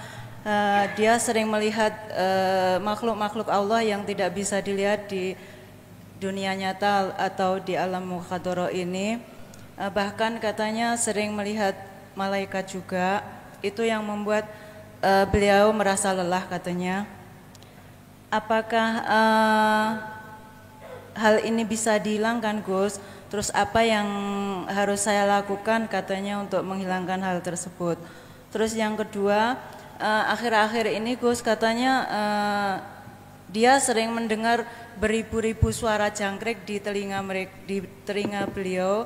Dia sering melihat makhluk-makhluk Allah yang tidak bisa dilihat di dunia nyata atau di alam mukhadharah ini. Bahkan katanya sering melihat malaikat juga. Itu yang membuat beliau merasa lelah katanya. Apakah hal ini bisa dihilangkan Gus? Terus apa yang harus saya lakukan katanya untuk menghilangkan hal tersebut? Terus yang kedua, akhir-akhir ini Gus katanya dia sering mendengar beribu-ribu suara jangkrik di telinga beliau.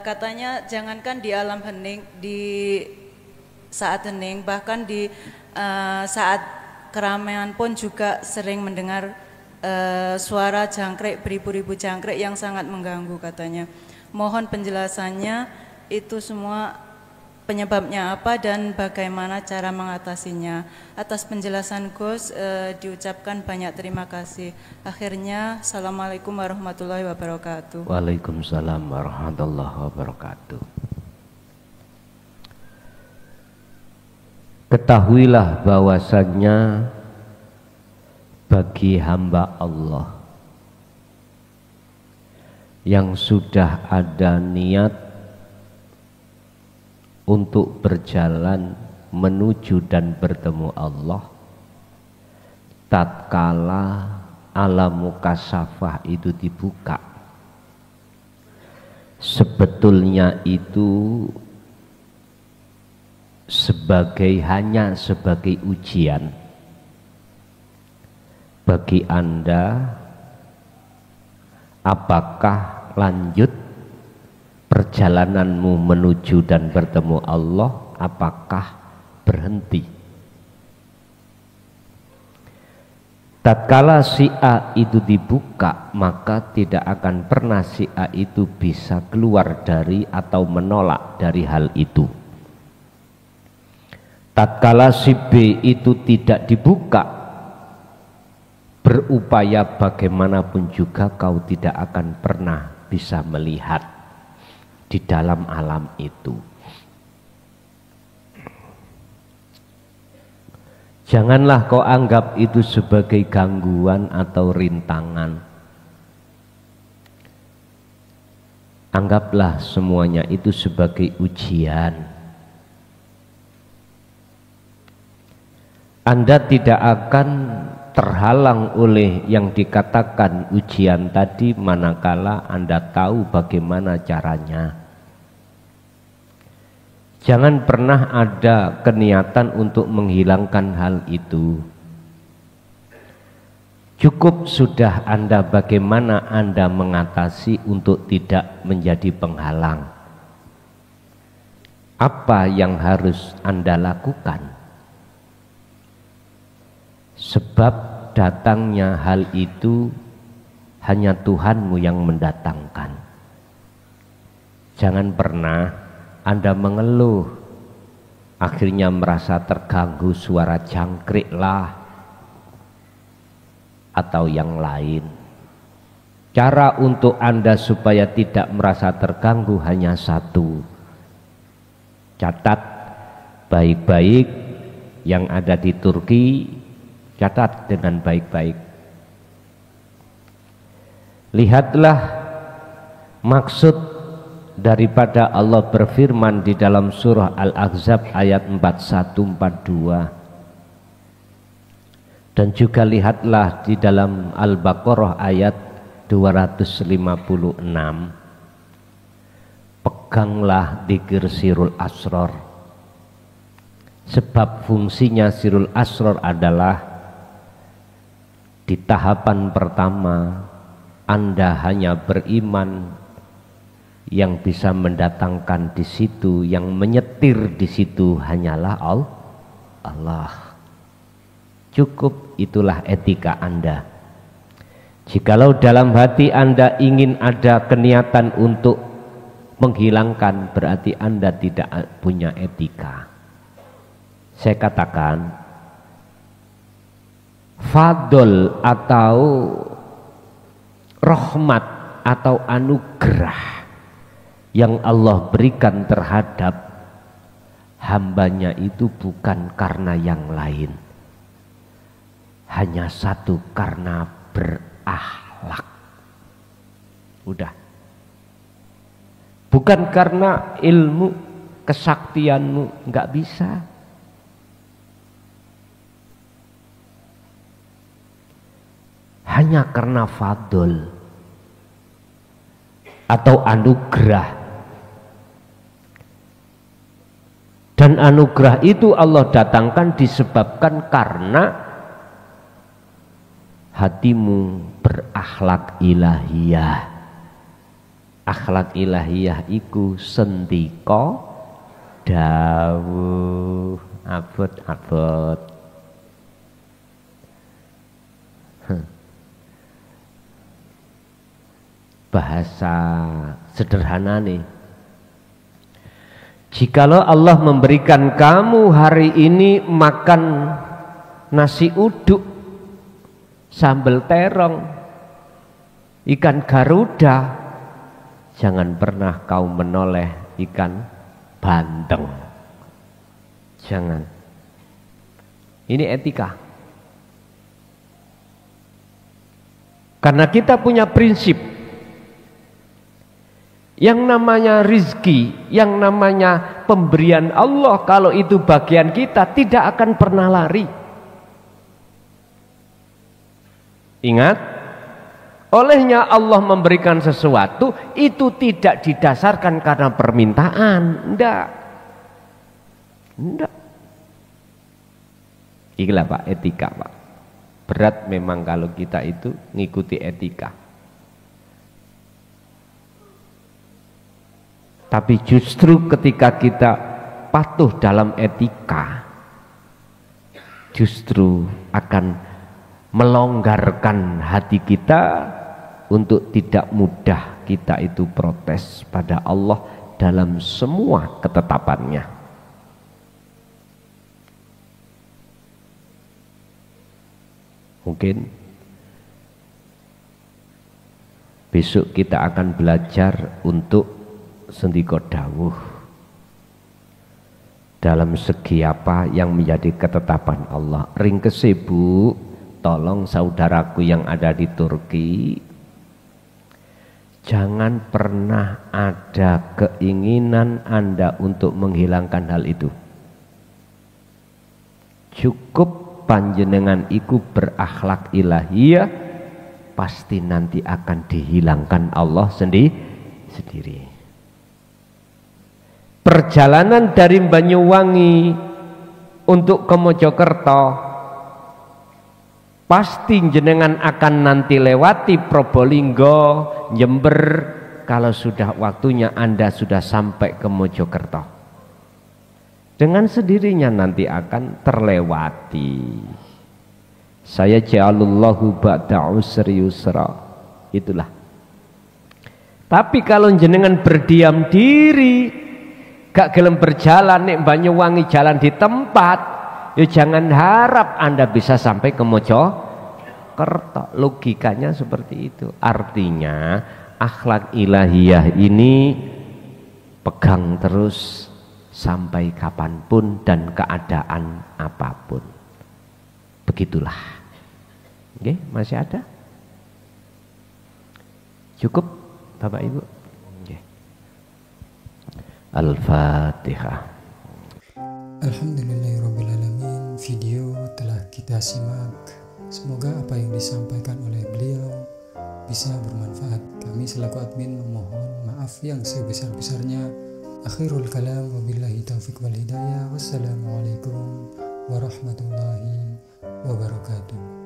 Katanya jangankan di alam hening, di saat hening, bahkan di saat keramaian pun juga sering mendengar suara jangkrik, beribu-ribu jangkrik yang sangat mengganggu katanya. Mohon penjelasannya, itu semua penyebabnya apa dan bagaimana cara mengatasinya. Atas penjelasan Gus diucapkan banyak terima kasih. Akhirnya, Assalamualaikum warahmatullahi wabarakatuh. Waalaikumsalam warahmatullahi wabarakatuh. Ketahuilah bahwasannya bagi hamba Allah yang sudah ada niat untuk berjalan menuju dan bertemu Allah, tatkala alam mukasafah itu dibuka, sebetulnya itu hanya sebagai ujian bagi Anda, apakah lanjut perjalananmu menuju dan bertemu Allah, apakah berhenti. Tatkala si A itu dibuka, maka tidak akan pernah si A itu bisa keluar dari atau menolak dari hal itu. Tatkala si B itu tidak dibuka, berupaya bagaimanapun juga kau tidak akan pernah bisa melihat di dalam alam itu. Janganlah kau anggap itu sebagai gangguan atau rintangan. Anggaplah semuanya itu sebagai ujian. Anda tidak akan terhalang oleh yang dikatakan ujian tadi manakala Anda tahu bagaimana caranya. Jangan pernah ada keniatan untuk menghilangkan hal itu. Cukup sudah Anda bagaimana Anda mengatasi untuk tidak menjadi penghalang. Apa yang harus Anda lakukan? Sebab datangnya hal itu hanya Tuhanmu yang mendatangkan. Jangan pernah Anda mengeluh, akhirnya merasa terganggu suara jangkrik lah atau yang lain. Cara untuk Anda supaya tidak merasa terganggu hanya satu. Catat baik-baik yang ada di Turki, catat dengan baik-baik. Lihatlah maksud daripada Allah berfirman di dalam surah Al-Ahzab ayat 41-42, dan juga lihatlah di dalam Al-Baqarah ayat 256. Peganglah dzikir sirul asror, sebab fungsinya sirul asror adalah di tahapan pertama Anda hanya beriman, yang bisa mendatangkan di situ, yang menyetir di situ hanyalah Allah. Cukup, itulah etika Anda. Jikalau dalam hati Anda ingin ada keniatan untuk menghilangkan, berarti Anda tidak punya etika. Saya katakan, fadl atau rahmat atau anugerah yang Allah berikan terhadap hambanya itu bukan karena yang lain, hanya satu, karena berakhlak. Udah, bukan karena ilmu kesaktianmu, nggak bisa. Hanya karena fadl atau anugerah. Dan anugerah itu Allah datangkan disebabkan karena hatimu berakhlak ilahiyah. Akhlak ilahiyah iku sendika dawuh abot-abot. Bahasa sederhana nih, jikalau Allah memberikan kamu hari ini makan nasi uduk, sambal terong, ikan garuda, jangan pernah kau menoleh ikan bandeng. Jangan. Ini etika. Karena kita punya prinsip, yang namanya rizki, yang namanya pemberian Allah, kalau itu bagian kita, tidak akan pernah lari. Ingat, olehnya Allah memberikan sesuatu itu tidak didasarkan karena permintaan, enggak. Inilah Pak, etika Pak. Berat memang kalau kita itu ngikuti etika. Tapi justru ketika kita patuh dalam etika, justru akan melonggarkan hati kita untuk tidak mudah kita itu protes pada Allah dalam semua ketetapannya. Mungkin besok kita akan belajar untuk sendika dawuh dalam segi apa yang menjadi ketetapan Allah. Ringkese Bu, tolong saudaraku yang ada di Turki, jangan pernah ada keinginan Anda untuk menghilangkan hal itu. Cukup panjenengan iku berakhlak ilahiyah, pasti nanti akan dihilangkan Allah sendiri. Perjalanan dari Banyuwangi untuk ke Mojokerto, pasti jenengan akan nanti lewati Probolinggo, Jember, kalau sudah waktunya Anda sudah sampai ke Mojokerto. Dengan sendirinya nanti akan terlewati. Saya ja'alullahu ba'da usri yusra. Itulah. Tapi kalau jenengan berdiam diri, gak gelem berjalan, nek Banyuwangi jalan di tempat, ya jangan harap Anda bisa sampai ke Mojokerto. Logikanya seperti itu. Artinya akhlak ilahiyah ini pegang terus sampai kapanpun dan keadaan apapun. Begitulah. Oke, masih ada? Cukup Bapak Ibu? Oke. Al-Fatihah. Alhamdulillahirrabbilalamin. Video telah kita simak. Semoga apa yang disampaikan oleh beliau bisa bermanfaat. Kami selaku admin memohon maaf yang sebesar-besarnya. Akhirul kalam, wabillahi taufiq wal hidayah. Wassalamualaikum warahmatullahi wabarakatuh.